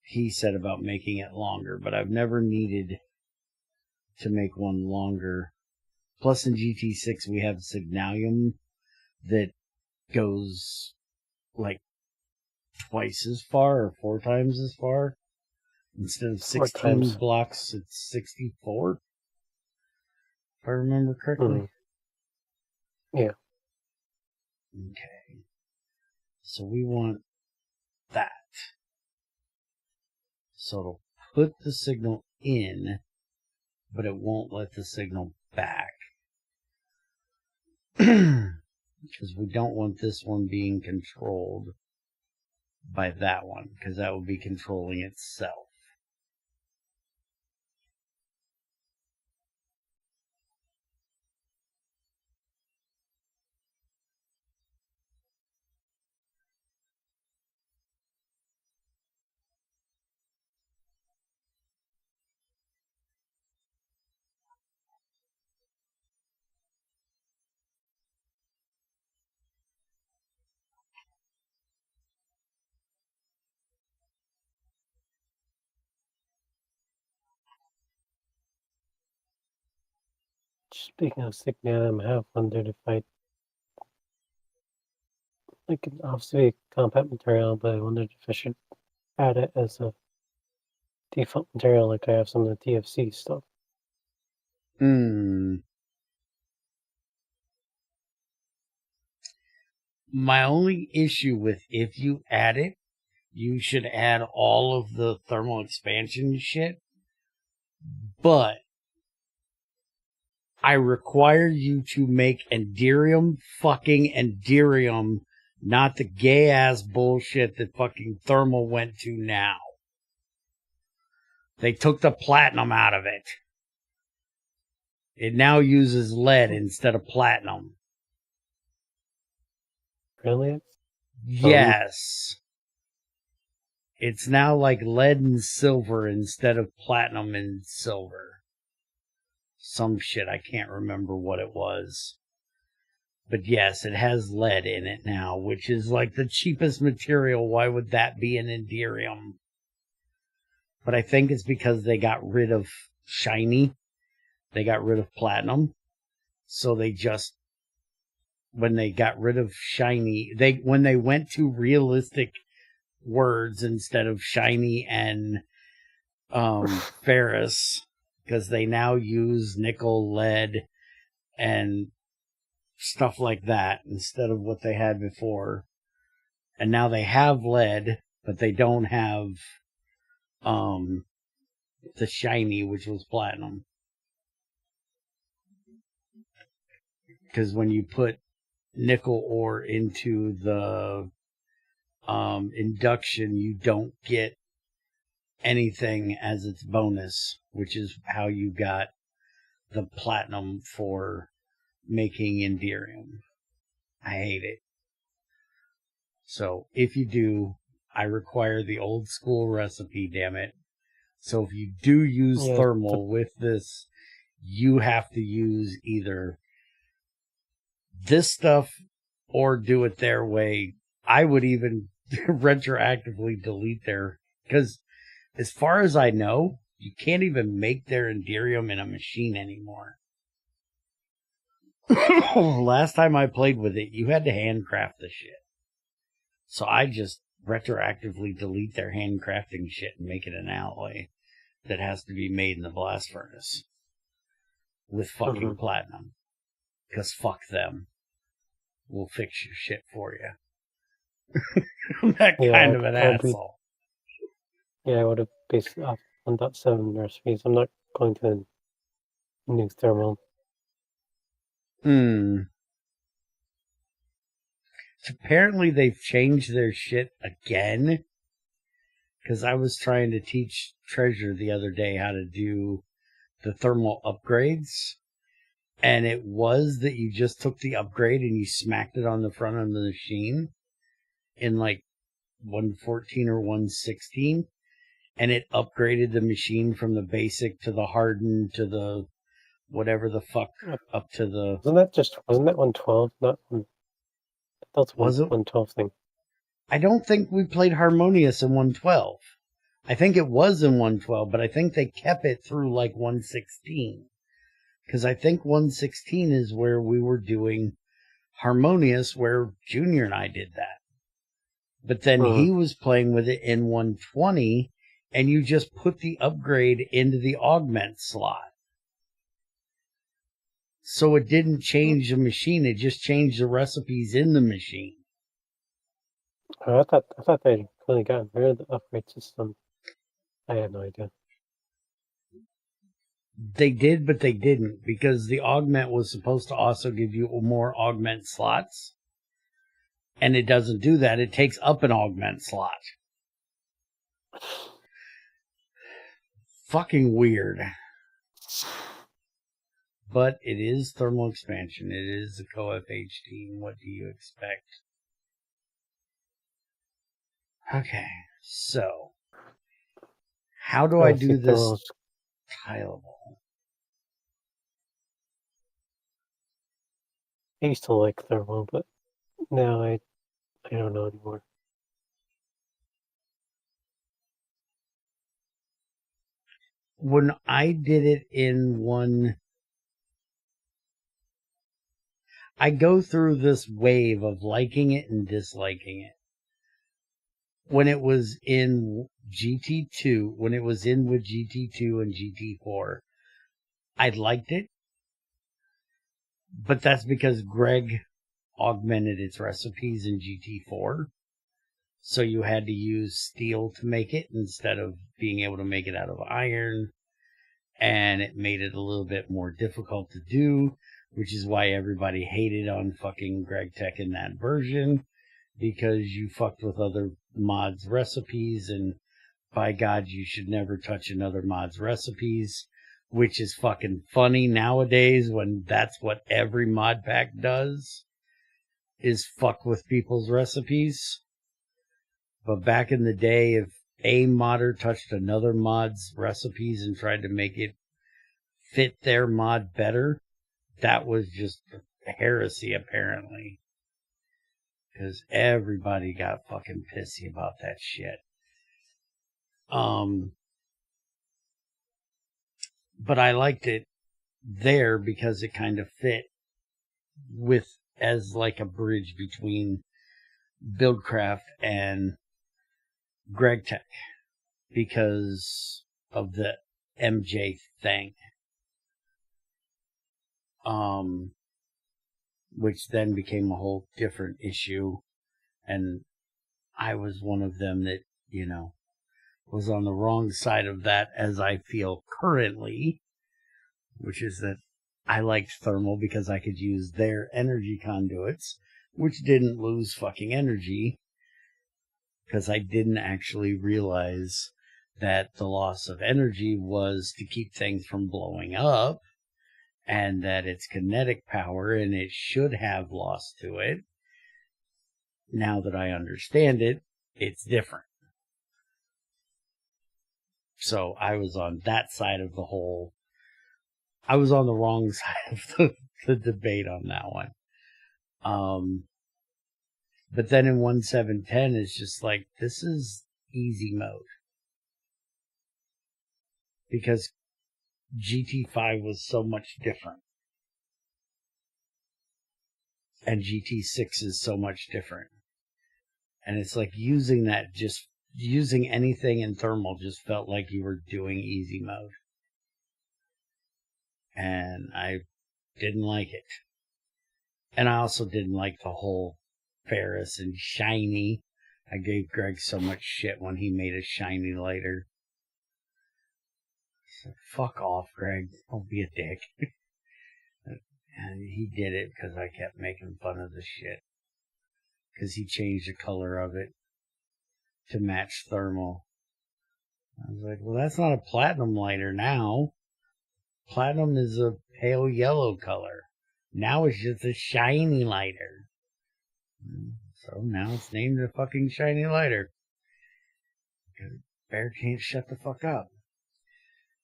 Speaker 1: he said about making it longer, but I've never needed to make one longer. Plus in GT6 we have Signalium that goes like twice as far or 4 times as far. Instead of 16 blocks, it's 64. If I remember correctly.
Speaker 2: Yeah.
Speaker 1: Okay. So we want that. So it'll put the signal in, but it won't let the signal back. Because we don't want this one being controlled by that one, because that would be controlling itself.
Speaker 2: Speaking of Signalium, I have wondered if I can obviously a compact material, but I wondered if I should add it as a default material like I have some of the TFC stuff.
Speaker 1: My only issue with if you add it, you should add all of the thermal expansion shit. But I require you to make Enderium fucking Enderium, not the gay ass bullshit that fucking thermal went to now. They took the platinum out of it. It now uses lead instead of platinum.
Speaker 2: Really?
Speaker 1: Yes. It's now like lead and silver instead of platinum and silver. Some shit, I can't remember what it was. But yes, it has lead in it now, which is like the cheapest material. Why would that be an Enderium? But I think it's because they got rid of shiny. They got rid of platinum. So they just, when they got rid of shiny, when they went to realistic words instead of shiny and ferrous, because they now use nickel, lead, and stuff like that instead of what they had before. And now they have lead, but they don't have the shiny, which was platinum. Because when you put nickel ore into the induction, you don't get anything as its bonus, which is how you got the platinum for making Enderium. I hate it. So if you do, I require the old school recipe, damn it. So if you do use thermal with this, you have to use either this stuff or do it their way. I would even retroactively delete their, because as far as I know, you can't even make their Enderium in a machine anymore. Last time I played with it, you had to handcraft the shit. So I just retroactively delete their handcrafting shit and make it an alloy that has to be made in the blast furnace with fucking platinum. Because fuck them. We'll fix your shit for you. I'm that kind of an asshole.
Speaker 2: I would have based it off 1.7 recipes. I'm not going to new thermal.
Speaker 1: Apparently they've changed their shit again. Because I was trying to teach Treasure the other day how to do the thermal upgrades. And it was that you just took the upgrade and you smacked it on the front of the machine in like 1.14 or 1.16. And it upgraded the machine from the basic to the hardened to the whatever the fuck up to the...
Speaker 2: Wasn't that 112? Not one... That's was it 112 thing.
Speaker 1: I don't think we played Harmonious in 112. I think it was in 112, but I think they kept it through like 116. Because I think 116 is where we were doing Harmonious, where Junior and I did that. But then he was playing with it in 120, and you just put the upgrade into the augment slot. So it didn't change the machine, it just changed the recipes in the machine.
Speaker 2: I thought they'd really gotten rid of the upgrade system. I had no idea.
Speaker 1: They did, but they didn't, because the augment was supposed to also give you more augment slots. And it doesn't do that. It takes up an augment slot. Fucking weird. But it is thermal expansion. It is the CoFH team. What do you expect? Okay, so how do I do this tileable?
Speaker 2: I used to like thermal, but now I don't know anymore.
Speaker 1: When I did it in one, I go through this wave of liking it and disliking it. When it was in GT2, when it was in with GT2 and GT4, I liked it. But that's because Greg augmented its recipes in GT4. So you had to use steel to make it instead of being able to make it out of iron. And it made it a little bit more difficult to do, which is why everybody hated on fucking GregTech in that version, because you fucked with other mods' recipes, and by God, you should never touch another mod's recipes, which is fucking funny nowadays when that's what every mod pack does. is fuck with people's recipes. But back in the day, if a modder touched another mod's recipes and tried to make it fit their mod better, that was just heresy, apparently. Because everybody got fucking pissy about that shit. But I liked it there because it kind of fit with as like a bridge between Buildcraft and GregTech because of the MJ thing. Which then became a whole different issue. And I was one of them that, you know, was on the wrong side of that, as I feel currently, which is that I liked thermal because I could use their energy conduits, which didn't lose fucking energy, because I didn't actually realize that the loss of energy was to keep things from blowing up, and that it's kinetic power and it should have loss to it. Now that I understand it, it's different. So I was on that side of the whole... I was on the wrong side of the debate on that one. But then in 1.7.10, it's just like, this is easy mode. Because GT5 was so much different. And GT6 is so much different. And it's like using anything in thermal just felt like you were doing easy mode. And I didn't like it. And I also didn't like the whole Ferris and shiny. I gave Greg so much shit when he made a shiny lighter. So fuck off, Greg. Don't be a dick. And he did it because I kept making fun of the shit. Because he changed the color of it to match thermal. I was like, well, that's not a platinum lighter now. Platinum is a pale yellow color. Now it's just a shiny lighter. So now it's named a fucking shiny lighter. Because Bear can't shut the fuck up.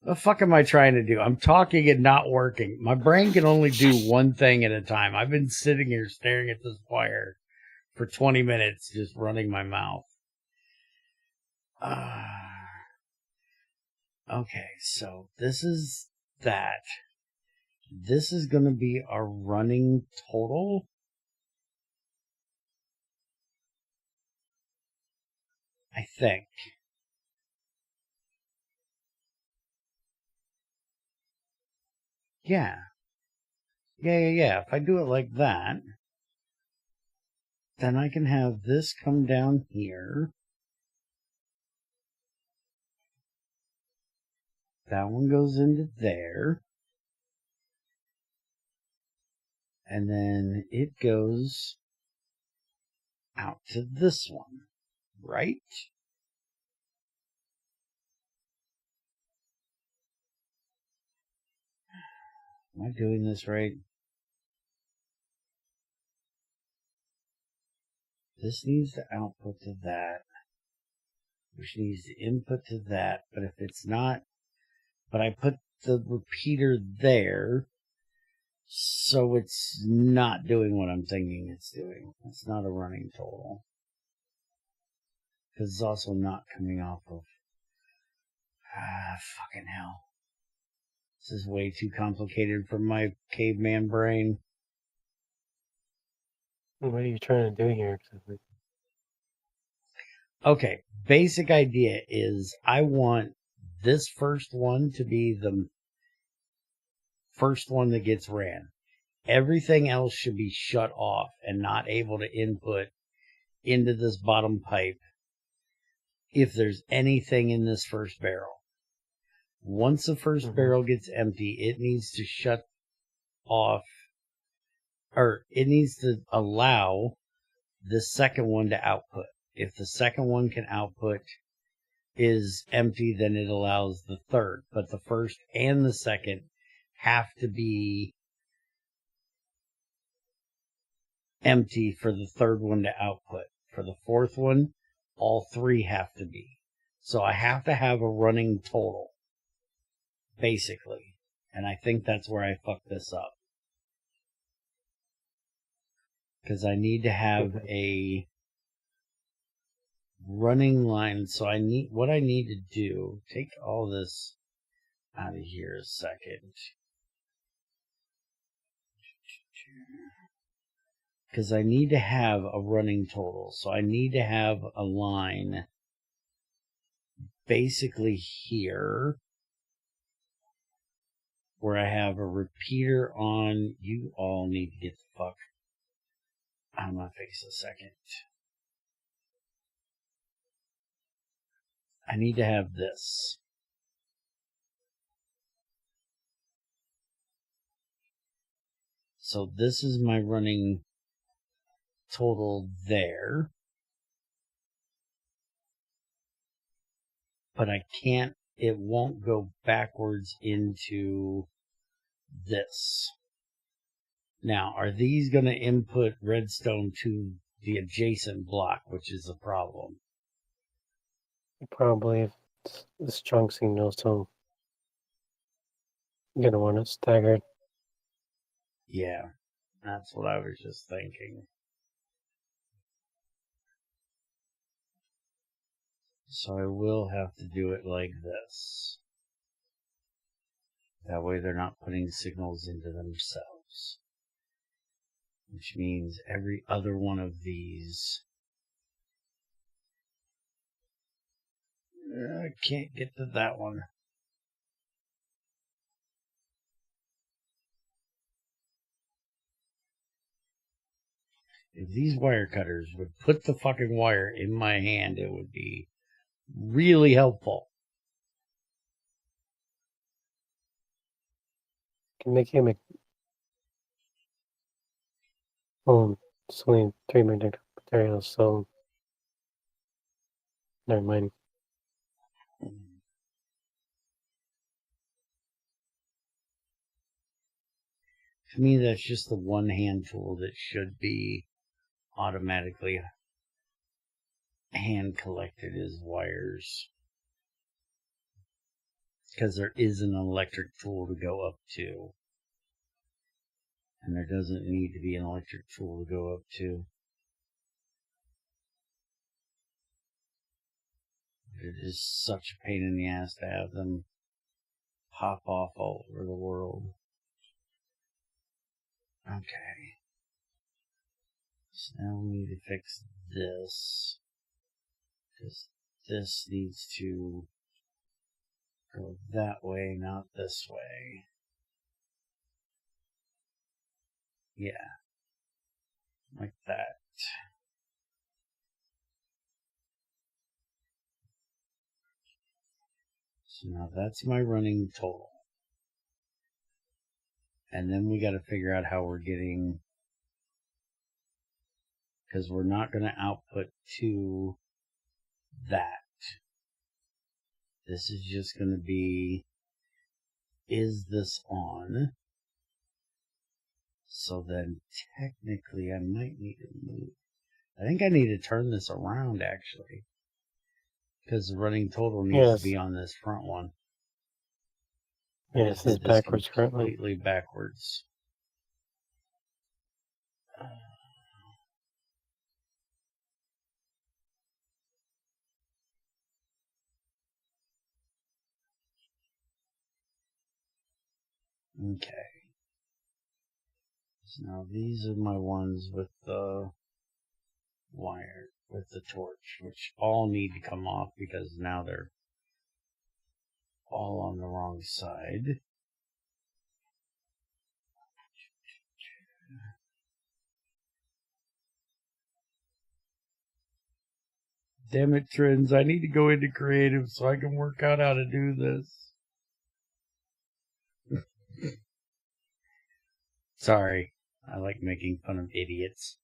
Speaker 1: What the fuck am I trying to do? I'm talking and not working. My brain can only do one thing at a time. I've been sitting here staring at this wire for 20 minutes, just running my mouth. Okay, so this is that. This is going to be our running total. I think. Yeah. If I do it like that, then I can have this come down here. That one goes into there. And then it goes out to this one, right? Am I doing this right? This needs to output to that, which needs to input to that. But if it's not, but I put the repeater there, so it's not doing what I'm thinking it's doing. It's not a running total. Because it's also not coming off of... fucking hell. This is way too complicated for my caveman brain.
Speaker 2: What are you trying to do here exactly?
Speaker 1: Okay, basic idea is I want this first one to be the first one that gets ran. Everything else should be shut off and not able to input into this bottom pipe if there's anything in this first barrel. Once the first barrel gets empty, it needs to shut off, or it needs to allow the second one to output. If the second one can output is empty, then it allows the third. But the first and the second have to be empty for the third one to output. For the fourth one, all three have to be. So I have to have a running total, basically. And I think that's where I fucked this up. Because I need to have a running line. So what I need to do, take all this out of here a second. Because I need to have a running total. So I need to have a line basically here where I have a repeater on. You all need to get the fuck out of my face a second. I need to have this. So this is my running total there. But I can't, it won't go backwards into this. Now, are these going to input redstone to the adjacent block, which is a problem?
Speaker 2: Probably if it's a strong signal, so you're gonna want it staggered.
Speaker 1: Yeah, that's what I was just thinking. So I will have to do it like this. That way they're not putting signals into themselves. Which means every other one of these... I can't get to that one. If these wire cutters would put the fucking wire in my hand, it would be really helpful.
Speaker 2: Can make him it's only 3 magnetic materials, so never mind.
Speaker 1: To me, that's just the one hand tool that should be automatically hand collected as wires. Because there is an electric tool to go up to. And there doesn't need to be an electric tool to go up to. It is such a pain in the ass to have them pop off all over the world. Okay. So now we need to fix this. Because this needs to go that way, not this way. Yeah. Like that. So now that's my running total. And then we got to figure out how we're getting, because we're not going to output to that. This is just going to be, is this on? So then technically I might need to move. I think I need to turn this around actually. Because the running total needs to be on this front one.
Speaker 2: Yeah, this is backwards currently.
Speaker 1: Completely backwards. Okay. So now these are my ones with the wire, with the torch, which all need to come off because now they're all on the wrong side. Damn it, Trends. I need to go into creative so I can work out how to do this. Sorry. I like making fun of idiots.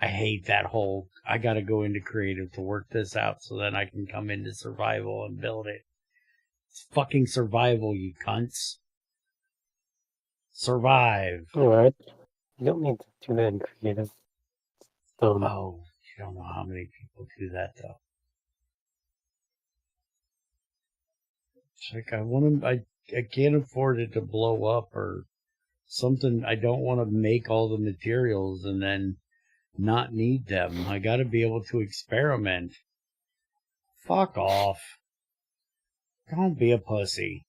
Speaker 1: I hate that whole, I gotta go into creative to work this out so then I can come into survival and build it. It's fucking survival, you cunts. Survive.
Speaker 2: Alright. You don't need to do that in creative.
Speaker 1: Oh, you don't know how many people do that though. It's like I can't afford it to blow up or something. I don't want to make all the materials and then not need them. I got to be able to experiment. Fuck off. Don't be a pussy.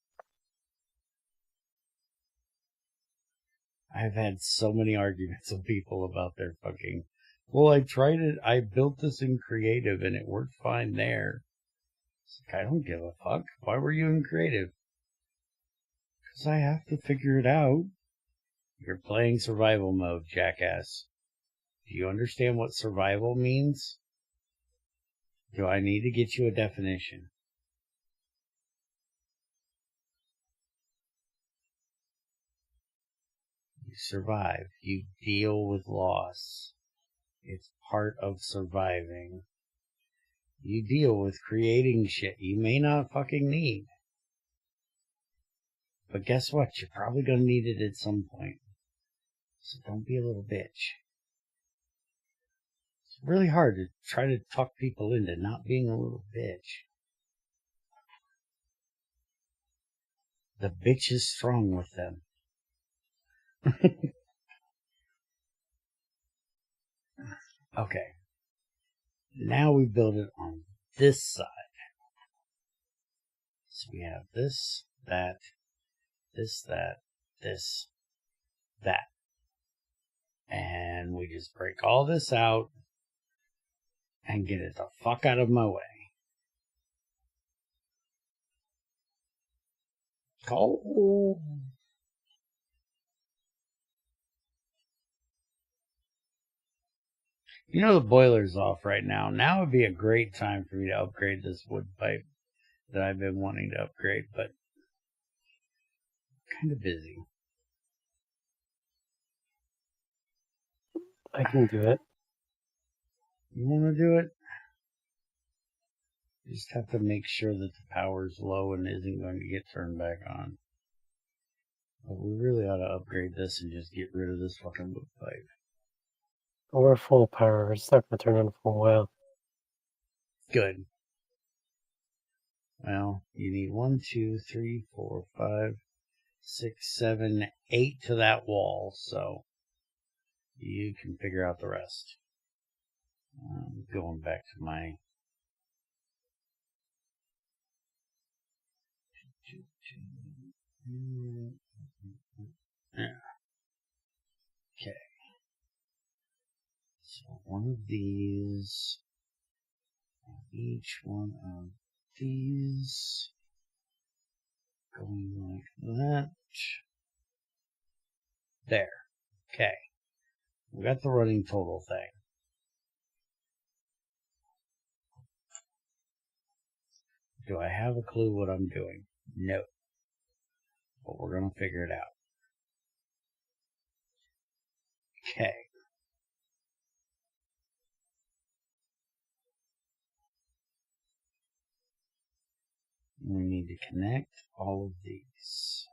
Speaker 1: I've had so many arguments with people about their fucking... Well, I tried it. I built this in creative and it worked fine there. It's like, I don't give a fuck. Why were you in creative? Because I have to figure it out. You're playing survival mode, jackass. Do you understand what survival means? Do I need to get you a definition? You survive. You deal with loss. It's part of surviving. You deal with creating shit you may not fucking need. But guess what? You're probably going to need it at some point. So don't be a little bitch. It's really hard to try to talk people into not being a little bitch. The bitch is strong with them. Okay. Now we build it on this side. So we have this, that, this, that, this, that. And we just break all this out and get it the fuck out of my way. Oh. You know the boiler's off right now. Now would be a great time for me to upgrade this wood pipe that I've been wanting to upgrade, but I'm kind of busy.
Speaker 2: I can do it.
Speaker 1: You want to do it? You just have to make sure that the power's low and isn't going to get turned back on. But we really ought to upgrade this and just get rid of this fucking wood pipe.
Speaker 2: We're full power. It's not going to turn on for a while.
Speaker 1: Good. Well, you need 1, 2, 3, 4, 5, 6, 7, 8 to that wall, so you can figure out the rest. Going back to my... Yeah. Okay. So one of these, each one of these, going like that. There. Okay. We got the running total thing. Do I have a clue what I'm doing? No. But we're going to figure it out. Okay. We need to connect all of these.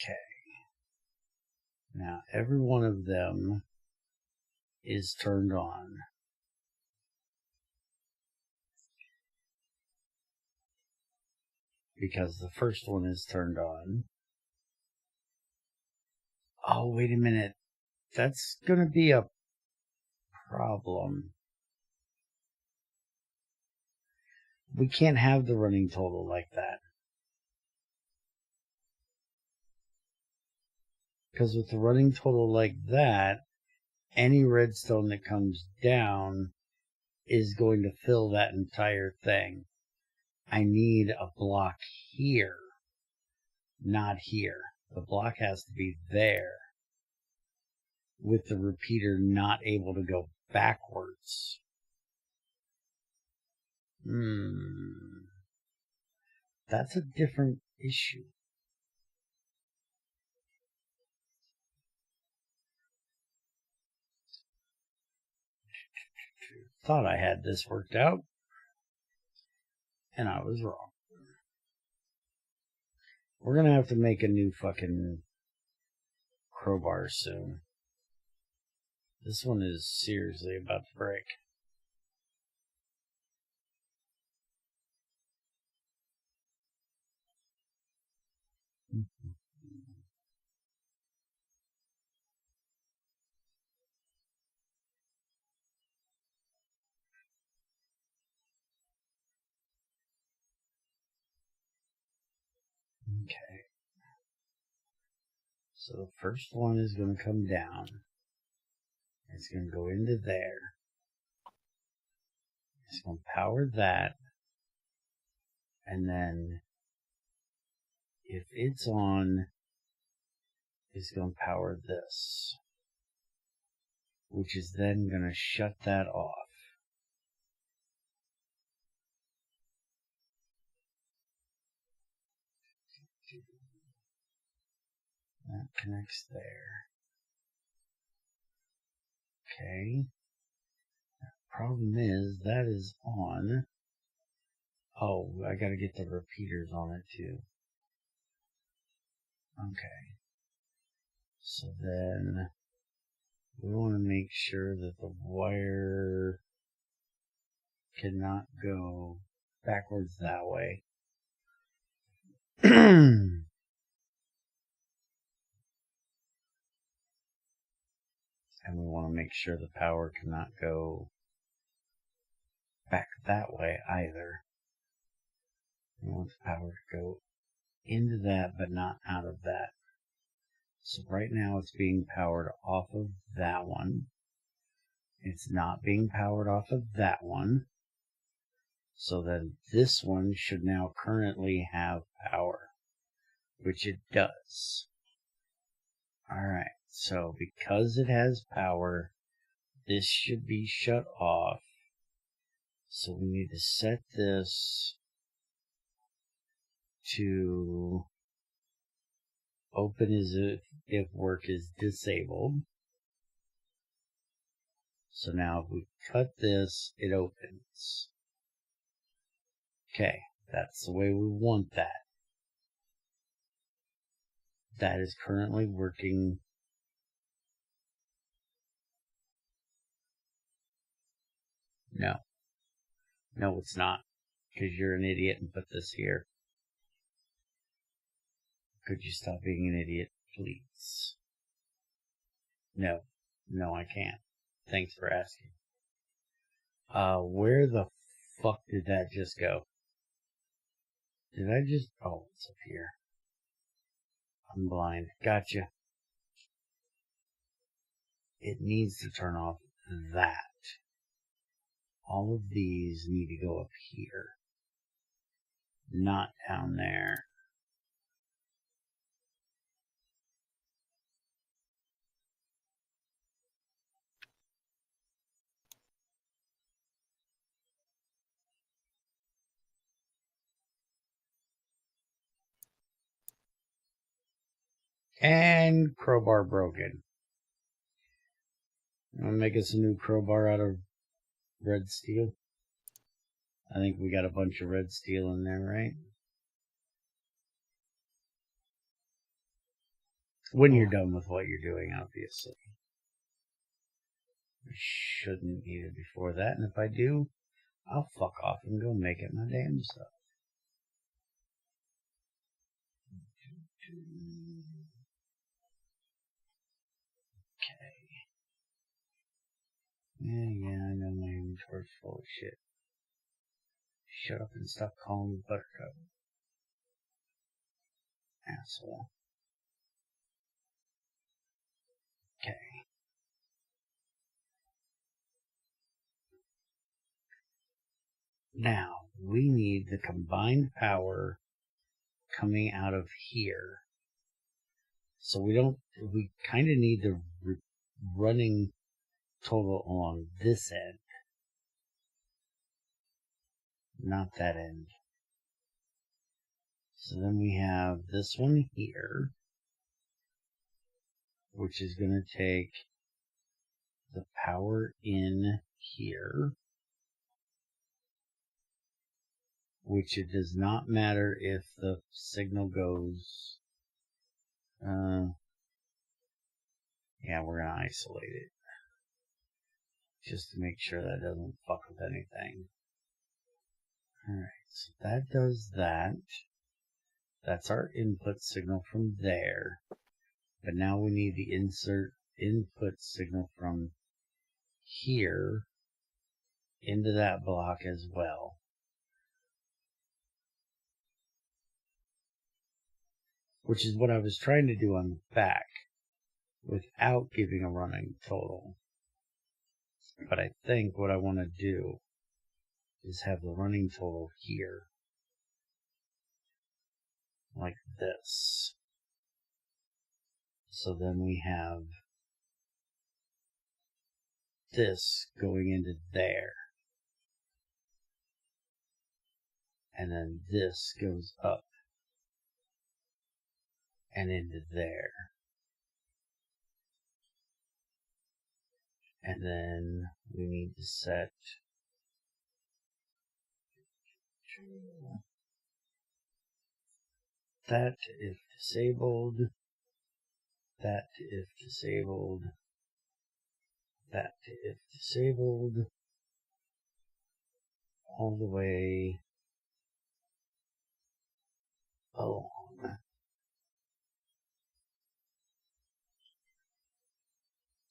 Speaker 1: Okay. Now, every one of them is turned on. Because the first one is turned on. Oh, wait a minute. That's going to be a problem. We can't have the running total like that. Because with the running total like that, any redstone that comes down is going to fill that entire thing. I need a block here, not here. The block has to be there, with the repeater not able to go backwards. That's a different issue. thought I had this worked out, and I was wrong. We're gonna have to make a new fucking crowbar soon. This one is seriously about to break. Okay. So the first one is going to come down. It's going to go into there. It's going to power that. And then if it's on, it's going to power this, which is then going to shut that off. That connects there. Okay. The problem is that is on. Oh, I gotta get the repeaters on it too. Okay. So then we want to make sure that the wire cannot go backwards that way. And we want to make sure the power cannot go back that way either. We want the power to go into that, but not out of that. So right now it's being powered off of that one. It's not being powered off of that one. So then this one should now currently have power, which it does. Alright, so because it has power, this should be shut off. So we need to set this to open as if work is disabled. So now if we cut this, it opens. Okay, that's the way we want that. That is currently working. No. No, it's not. Because you're an idiot and put this here. Could you stop being an idiot, please? No. No, I can't. Thanks for asking. Where the fuck did that just go? Did I just... Oh, it's up here. I'm blind. Gotcha. It needs to turn off that. All of these need to go up here. Not down there. And crowbar broken. I'm gonna make us a new crowbar out of red steel. I think we got a bunch of red steel in there, right? When you're done with what you're doing, obviously. I shouldn't need it before that, and if I do, I'll fuck off and go make it my damn self. Okay. Yeah, I know my inventory's full of shit. Shut up and stop calling me Buttercup. Asshole. Okay. Now, we need the combined power coming out of here. So we kind of need the running total along this end. Not that end. So then we have this one here, which is going to take the power in here. which it does not matter if the signal goes, yeah, we're going to isolate it, just to make sure that doesn't fuck with anything. Alright, so that does that. That's our input signal from there. But now we need the insert input signal from here into that block as well. Which is what I was trying to do on the back without giving a running total. But I think what I want to do is have the running total here. Like this. So then we have this going into there. And then this goes up and into there. And then we need to set that if disabled, that if disabled, that if disabled, all the way along.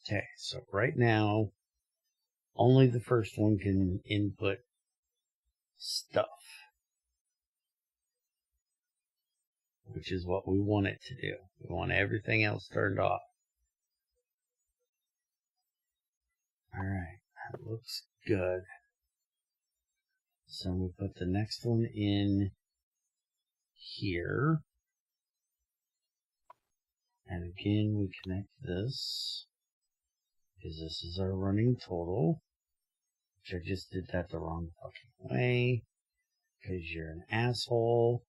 Speaker 1: Okay, so right now, only the first one can input stuff, which is what we want it to do. We want everything else turned off. Alright, that looks good. So we put the next one in here. And again, we connect this, because this is our running total. Which I just did that the wrong fucking way, because you're an asshole.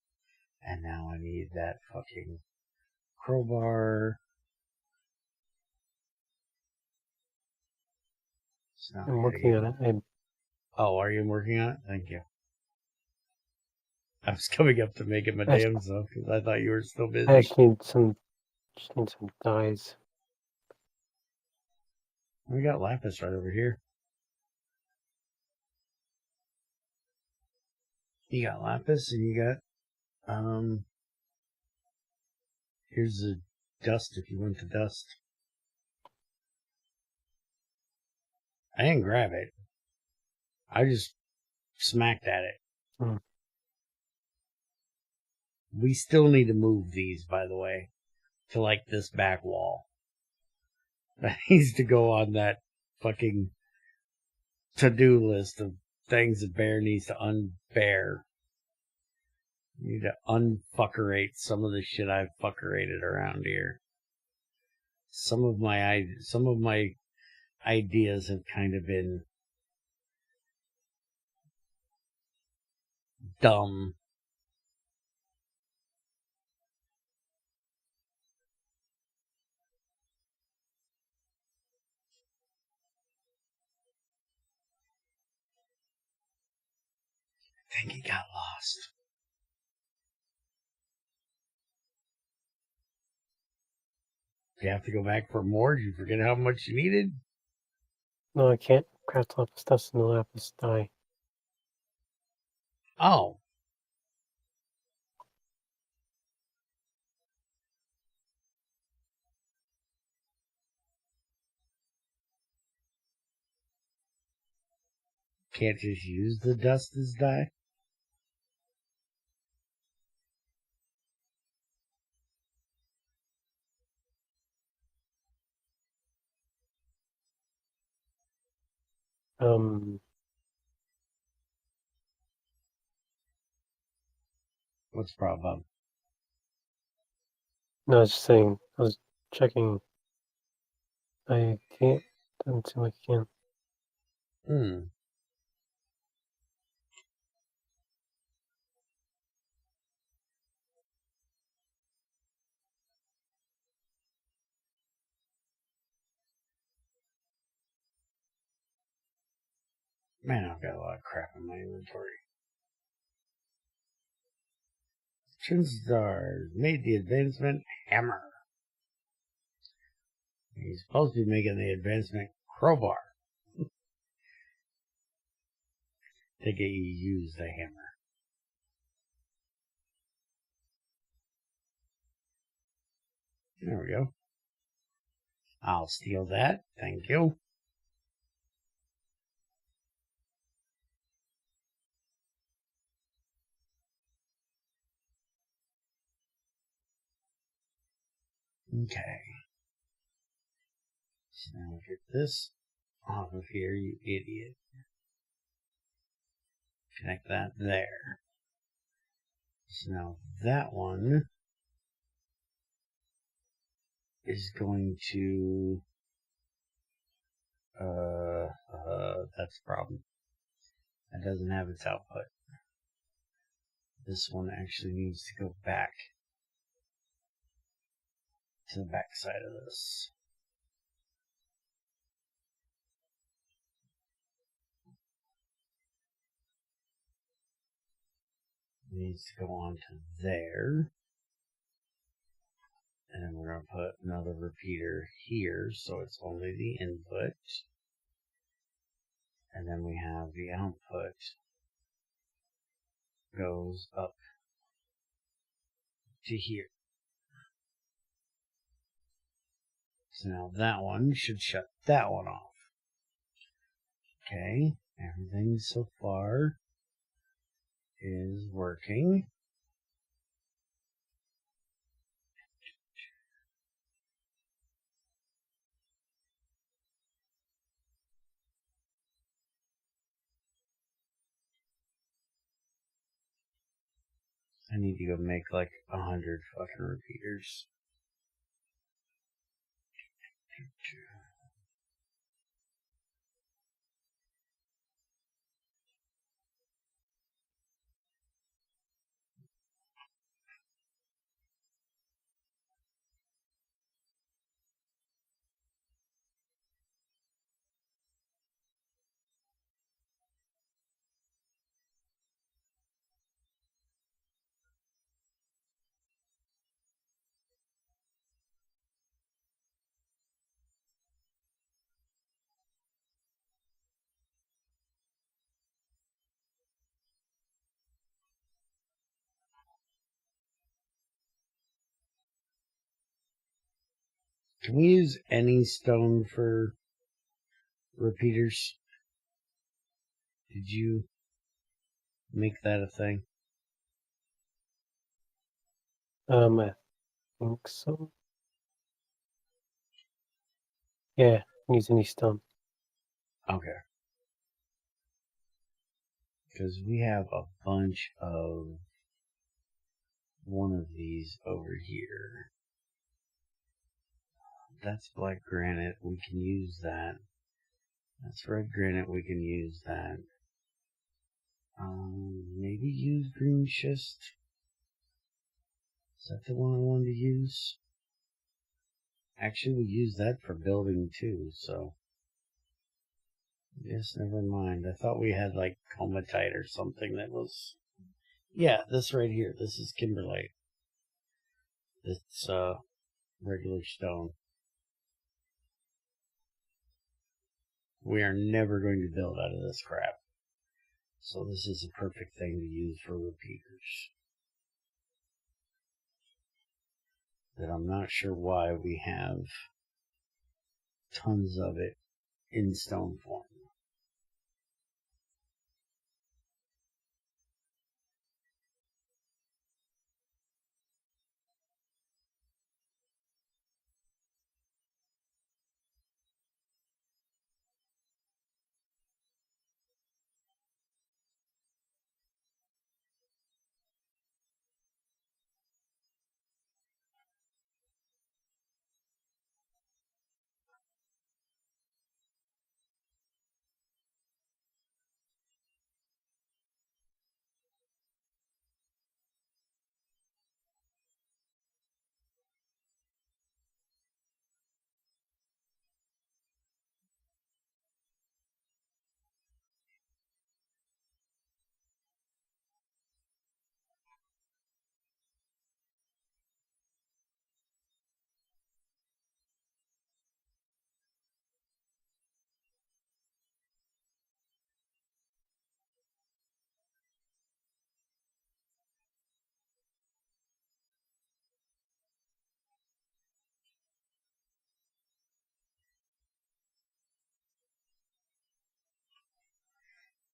Speaker 1: And now I need that fucking crowbar.
Speaker 2: I'm working on it.
Speaker 1: Oh, are you working on it? Thank you. I was coming up to make it my damn self because I thought you were still busy.
Speaker 2: I actually just need some dyes.
Speaker 1: We got lapis right over here. You got lapis and you got, here's the dust if you want the dust. I didn't grab it. I just smacked at it.
Speaker 2: Hmm.
Speaker 1: We still need to move these, by the way, to like this back wall. That needs to go on that fucking to-do list of things that Bear needs to unbear. You need to unfuckerate some of the shit I've fuckerated around here. Some of my ideas have kind of been dumb. I think he got lost. You have to go back for more? Did you forget how much you needed?
Speaker 2: No, I can't craft lapis dust in the lapis dye.
Speaker 1: Oh. Can't just use the dust as dye? What's the problem?
Speaker 2: No, I was just saying, I was checking. I can't, doesn't seem like I can.
Speaker 1: Man, I've got a lot of crap in my inventory. Chinstar made the advancement hammer. He's supposed to be making the advancement crowbar. To get you to use the hammer. There we go. I'll steal that. Thank you. Okay. So now get this off of here, you idiot. Connect that there. So now that one is going to that's the problem. That doesn't have its output. This one actually needs to go back to the back side of this. It needs to go on to there. And then we're going to put another repeater here, so it's only the input. And then we have the output goes up to here. So now that one should shut that one off. Okay, everything so far is working. I need to go make like 100 fucking repeaters. Can we use any stone for repeaters? Did you make that a thing?
Speaker 2: I think so. Yeah, use any stone.
Speaker 1: Okay. Because we have a bunch of one of these over here. That's black granite. We can use that. That's red granite. We can use that. Maybe use green schist. Is that the one I wanted to use? Actually, we use that for building too, so. Yes, never mind. I thought we had like comatite or something that was. Yeah, this right here. This is kimberlite. It's regular stone. We are never going to build out of this crap. So this is a perfect thing to use for repeaters. That I'm not sure why we have tons of it in stone form.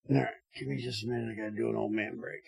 Speaker 1: Alright, give me just a minute. I gotta do an old man break.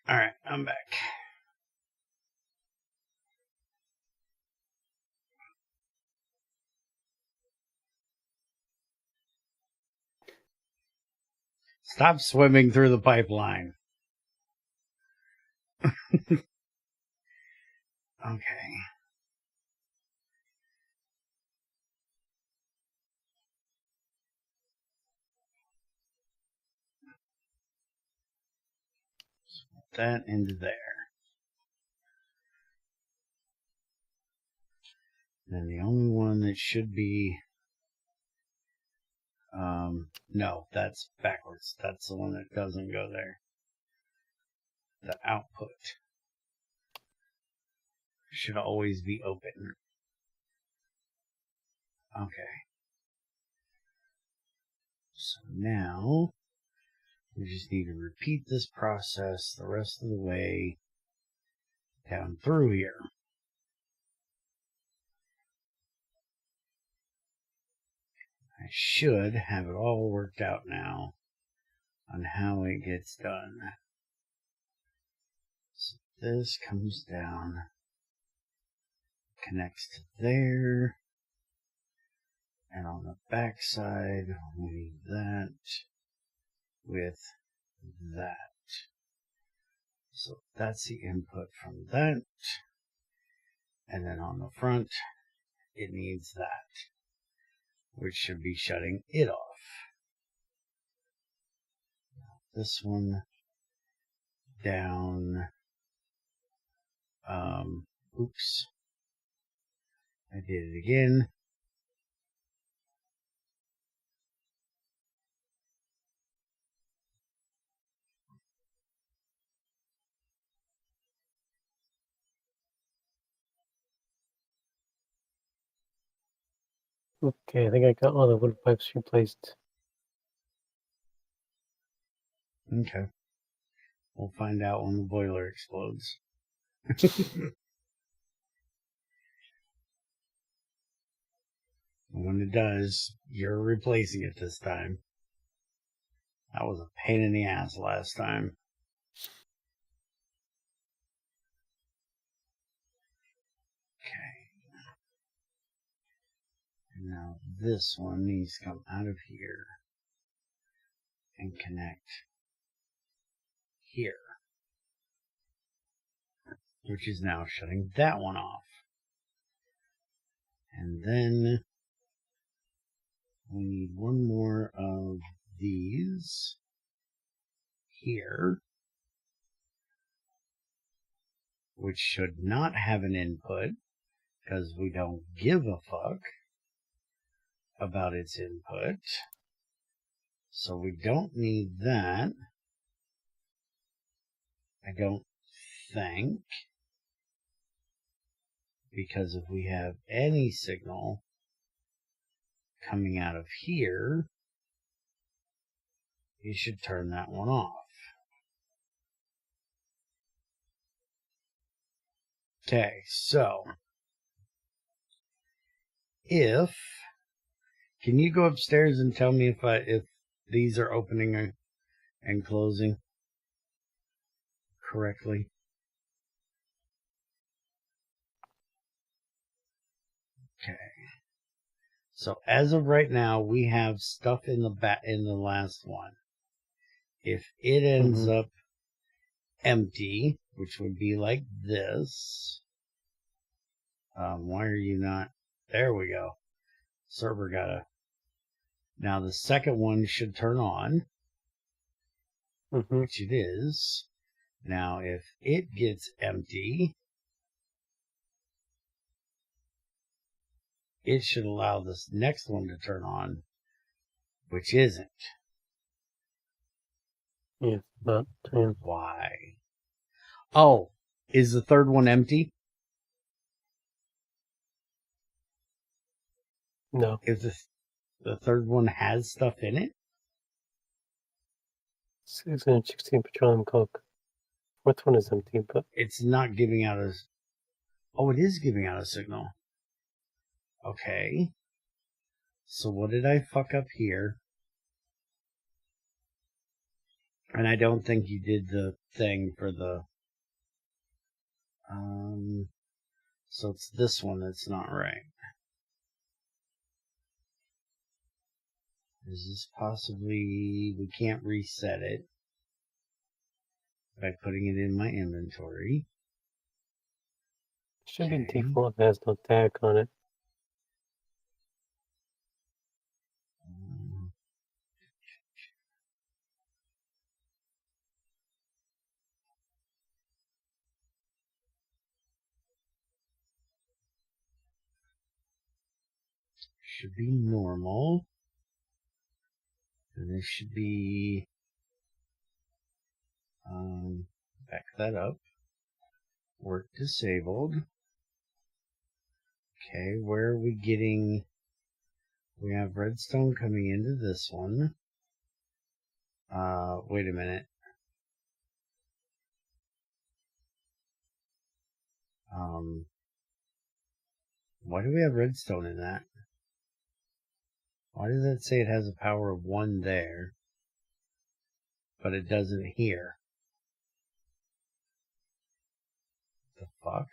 Speaker 1: Alright, I'm back. Stop swimming through the pipeline. Okay. Put that into there. And the only one that should be, no, that's backwards. That's the one that doesn't go there. The output should always be open. Okay. So now we just need to repeat this process the rest of the way down through here. I should have it all worked out now on how it gets done. So this comes down, connects to there, and on the back side we need that with that. So that's the input from that, and then on the front it needs that, which should be shutting it off. This one down, oops, I did it again.
Speaker 2: Okay, I think I got all the wood pipes replaced.
Speaker 1: Okay. We'll find out when the boiler explodes. When it does, you're replacing it this time. That was a pain in the ass last time. Okay. And now this one needs to come out of here and connect here, which is now shutting that one off. And then we need one more of these here, which should not have an input because we don't give a fuck about its input. So we don't need that, I don't think, because if we have any signal coming out of here, you should turn that one off. Okay, so can you go upstairs and tell me if these are opening and closing correctly? Okay. So as of right now, we have stuff in the last one. If it ends up empty, which would be like this, why are you not? There we go. Server gotta. Now the second one should turn on, which it is. Now if it gets empty, it should allow this next one to turn on, which isn't.
Speaker 2: Yeah, not turn.
Speaker 1: Why? Oh, is the third one empty?
Speaker 2: No.
Speaker 1: If the third one has stuff in it?
Speaker 2: 616 petroleum coke. Fourth one is empty, but
Speaker 1: It's not giving out a... Oh, it is giving out a signal. Okay. So what did I fuck up here? And I don't think you did the thing for the... So it's this one that's not right. Is this possibly... We can't reset it by putting it in my inventory.
Speaker 2: it should be default. It has no tag on it.
Speaker 1: should be normal. And this should be, back that up. Work disabled. Okay, where are we getting? We have redstone coming into this one. Wait a minute. Why do we have redstone in that? Why does that say it has a power of 1 there, but it doesn't here? The fuck?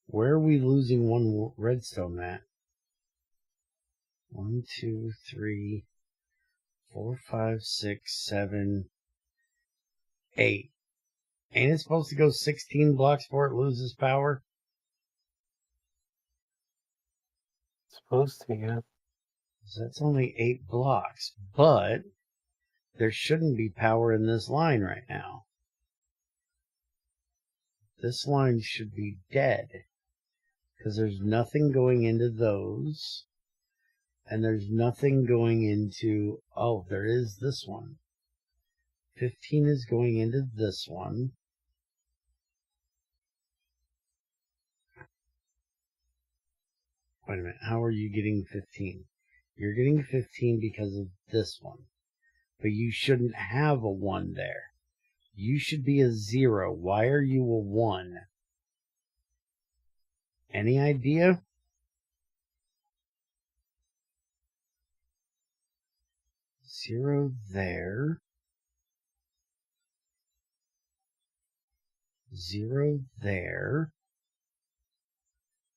Speaker 1: Where are we losing 1 redstone at? 1, 2, 3, 4, 5, 6, 7, 8. Ain't it supposed to go 16 blocks before it loses power?
Speaker 2: Supposed to, yeah.
Speaker 1: So that's only 8 blocks, but there shouldn't be power in this line right now. This line should be dead, because there's nothing going into those, and there's nothing going into, oh, there is this one. 15 is going into this one. Wait a minute, how are you getting 15? You're getting 15 because of this one. But you shouldn't have a 1 there. You should be a 0. Why are you a 1? Any idea? Zero there. 0 there.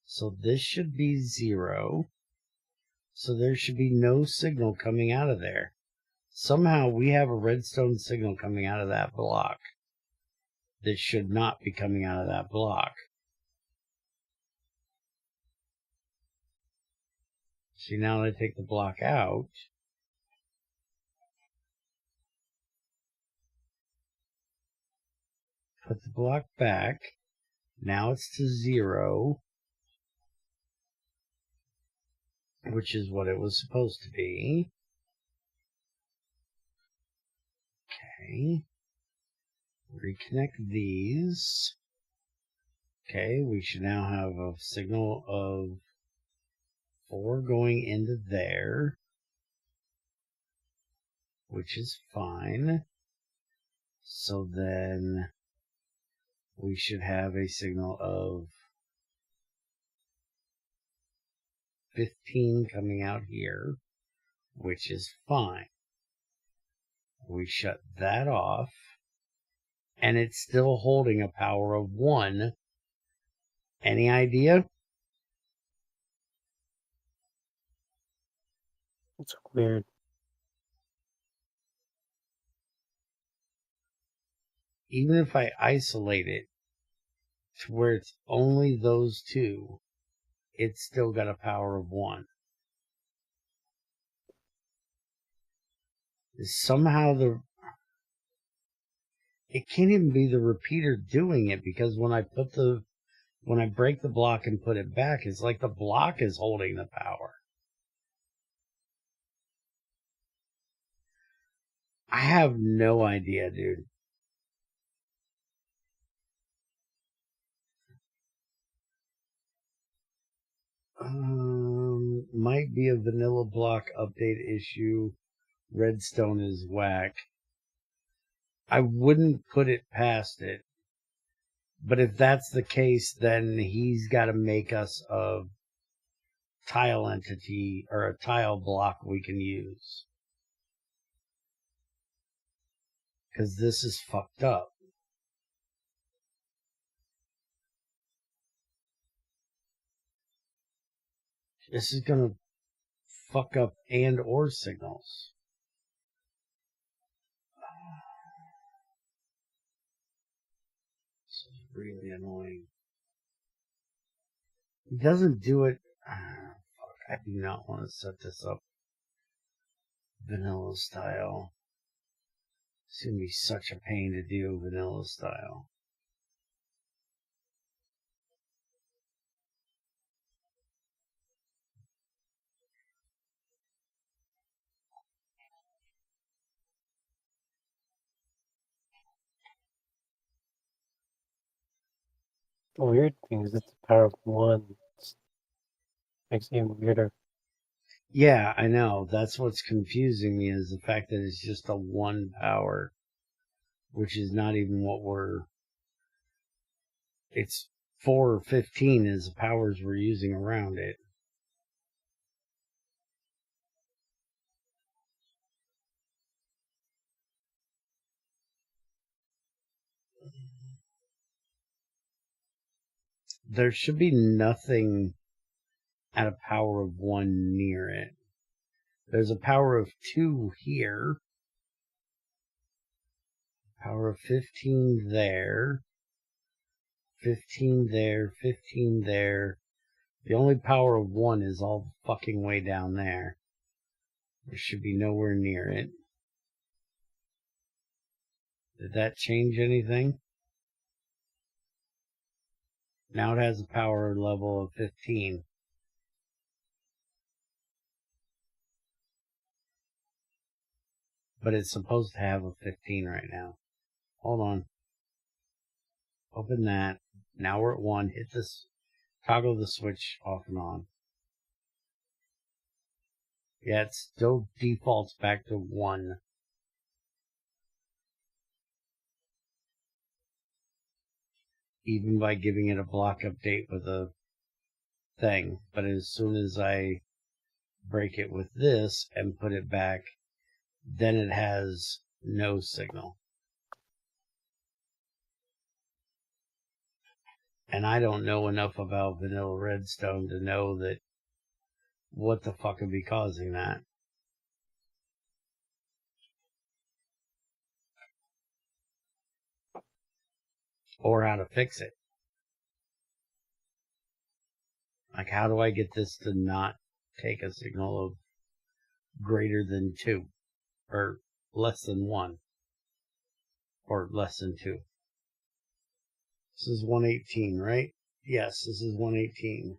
Speaker 1: So this should be 0. So there should be no signal coming out of there. Somehow we have a redstone signal coming out of that block that should not be coming out of that block. See, now that I take the block out, put the block back, now it's to 0, which is what it was supposed to be. Okay. Reconnect these. Okay, we should now have a signal of 4 going into there, which is fine. So then we should have a signal of 15 coming out here, which is fine. We shut that off, and it's still holding a power of 1. Any idea?
Speaker 2: It's weird.
Speaker 1: Even if I isolate it to where it's only those 2, it's still got a power of 1. Somehow it can't even be the repeater doing it, because when I break the block and put it back, it's like the block is holding the power. I have no idea, dude. Might be a vanilla block update issue. Redstone is whack. I wouldn't put it past it. But if that's the case, then he's got to make us a tile entity or a tile block we can use. Because this is fucked up. This is going to fuck up and or signals. This is really annoying. He doesn't do it. Fuck, I do not want to set this up vanilla style. It's going to be such a pain to do vanilla style.
Speaker 2: The weird thing is it's the power of one. It makes it even weirder.
Speaker 1: Yeah, I know. That's what's confusing me is the fact that it's just a 1 power, which is not even what it's 4 or 15 is the powers we're using around it. There should be nothing at a power of 1 near it. There's a power of 2 here. Power of 15 there. 15 there. 15 there. The only power of 1 is all the fucking way down there. There should be nowhere near it. Did that change anything? Now it has a power level of 15. But it's supposed to have a 15 right now. Hold on. Open that. Now we're at 1. Hit this. Toggle the switch off and on. Yeah, it still defaults back to 1. Even by giving it a block update with a thing. But as soon as I break it with this and put it back, then it has no signal. And I don't know enough about vanilla redstone to know that what the fuck would be causing that. Or how to fix it. Like, how do I get this to not take a signal of greater than 2? Or less than 1? Or less than 2? This is 118, right? Yes, this is 118.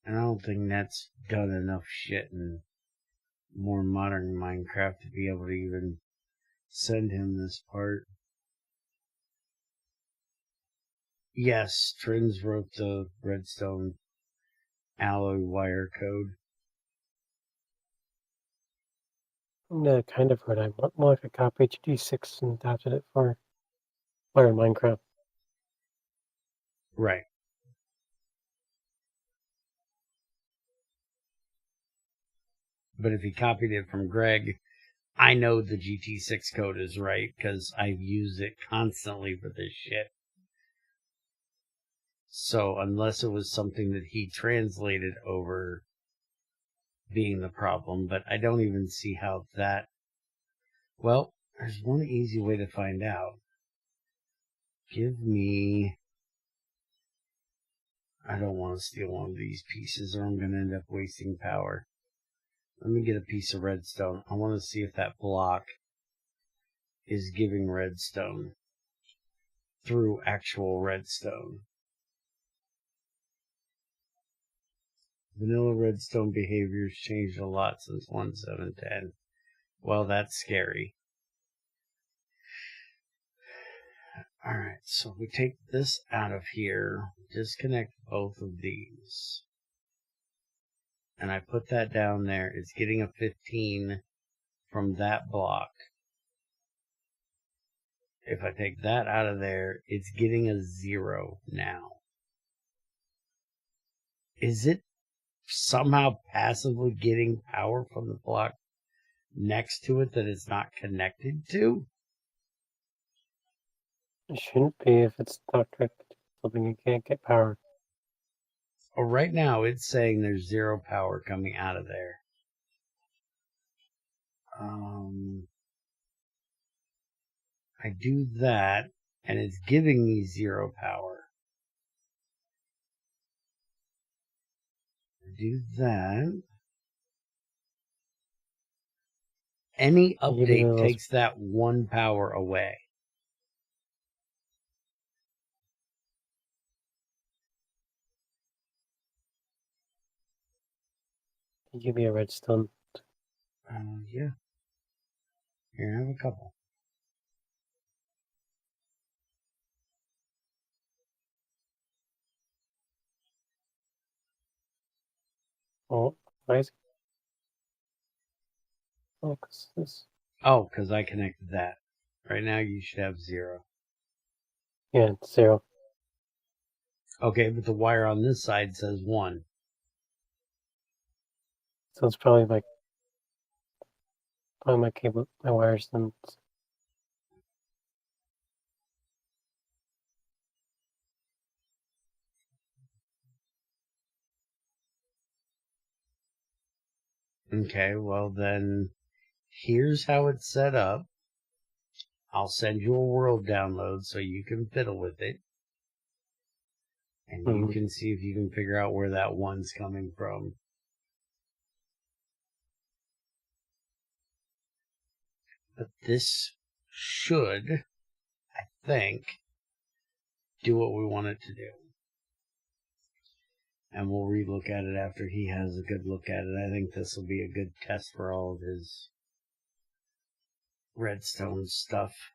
Speaker 1: And I don't think that's done enough shit in more modern Minecraft to be able to even send him this part. Yes, Trins wrote the redstone alloy wire code.
Speaker 2: Yeah, kind of what I want. More like a copy GT6 and adapted it for modern Minecraft.
Speaker 1: Right. But if he copied it from Greg, I know the GT6 code is right because I've used it constantly for this shit. So unless it was something that he translated over being the problem, but I don't even see how that... Well, there's one easy way to find out. Give me... I don't want to steal one of these pieces or I'm going to end up wasting power. Let me get a piece of redstone. I want to see if that block is giving redstone through actual redstone. Vanilla redstone behavior's changed a lot since 1.7.10. Well, that's scary. Alright, so we take this out of here, disconnect both of these. And I put that down there. It's getting a 15 from that block. If I take that out of there, it's getting a 0 now. Is it somehow passively getting power from the block next to it that it's not connected to?
Speaker 2: It shouldn't be if it's not connected to something you can't get power.
Speaker 1: Well, right now it's saying there's 0 power coming out of there. I do that, and it's giving me 0 power. I do that. Any update takes that 1 power away.
Speaker 2: Give me a redstone.
Speaker 1: Yeah. Here, I have a couple.
Speaker 2: Oh, why is it? Oh,
Speaker 1: because I connected that. Right now you should have 0.
Speaker 2: Yeah, it's 0.
Speaker 1: Okay, but the wire on this side says 1.
Speaker 2: So it's probably my cable, my wires then.
Speaker 1: Okay, well then, here's how it's set up. I'll send you a world download so you can fiddle with it. And you can see if you can figure out where that 1's coming from. But this should, I think, do what we want it to do. And we'll relook at it after he has a good look at it. I think this will be a good test for all of his redstone stuff.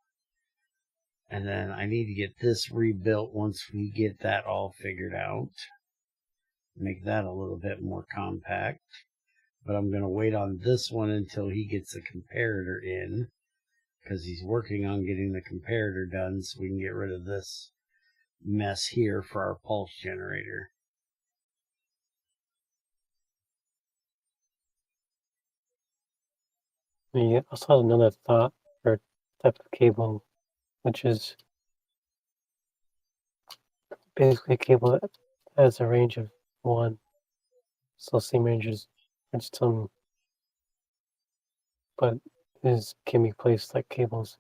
Speaker 1: And then I need to get this rebuilt once we get that all figured out. Make that a little bit more compact. But I'm going to wait on this one until he gets the comparator in, because he's working on getting the comparator done so we can get rid of this mess here for our pulse generator.
Speaker 2: We also have another thought for type of cable, which is basically a cable that has a range of 1. So same range as redstone, but can be placed like cables.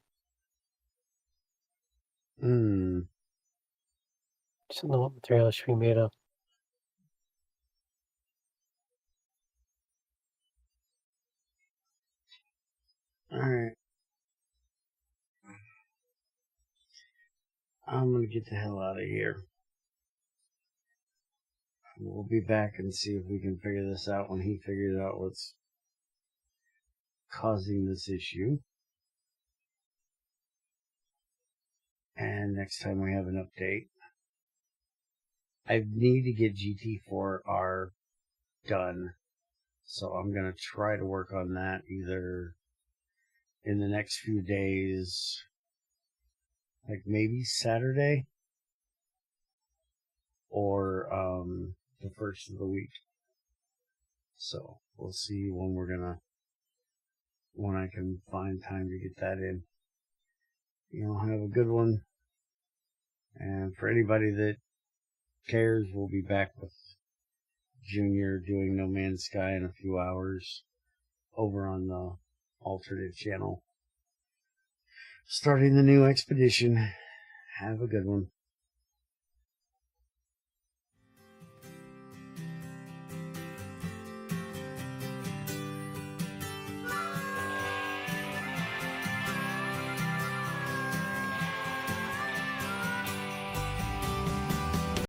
Speaker 2: Just don't know what material it should be made of.
Speaker 1: Alright. I'm going to get the hell out of here. We'll be back and see if we can figure this out when he figures out what's causing this issue. And next time we have an update. I need to get GT4R done. So I'm going to try to work on that either in the next few days, like maybe Saturday, or the first of the week. So we'll see when I can find time to get that in. Have a good one. And for anybody that cares, we'll be back with Junior doing No Man's Sky in a few hours over on the alternate channel. Starting the new expedition. Have a good one.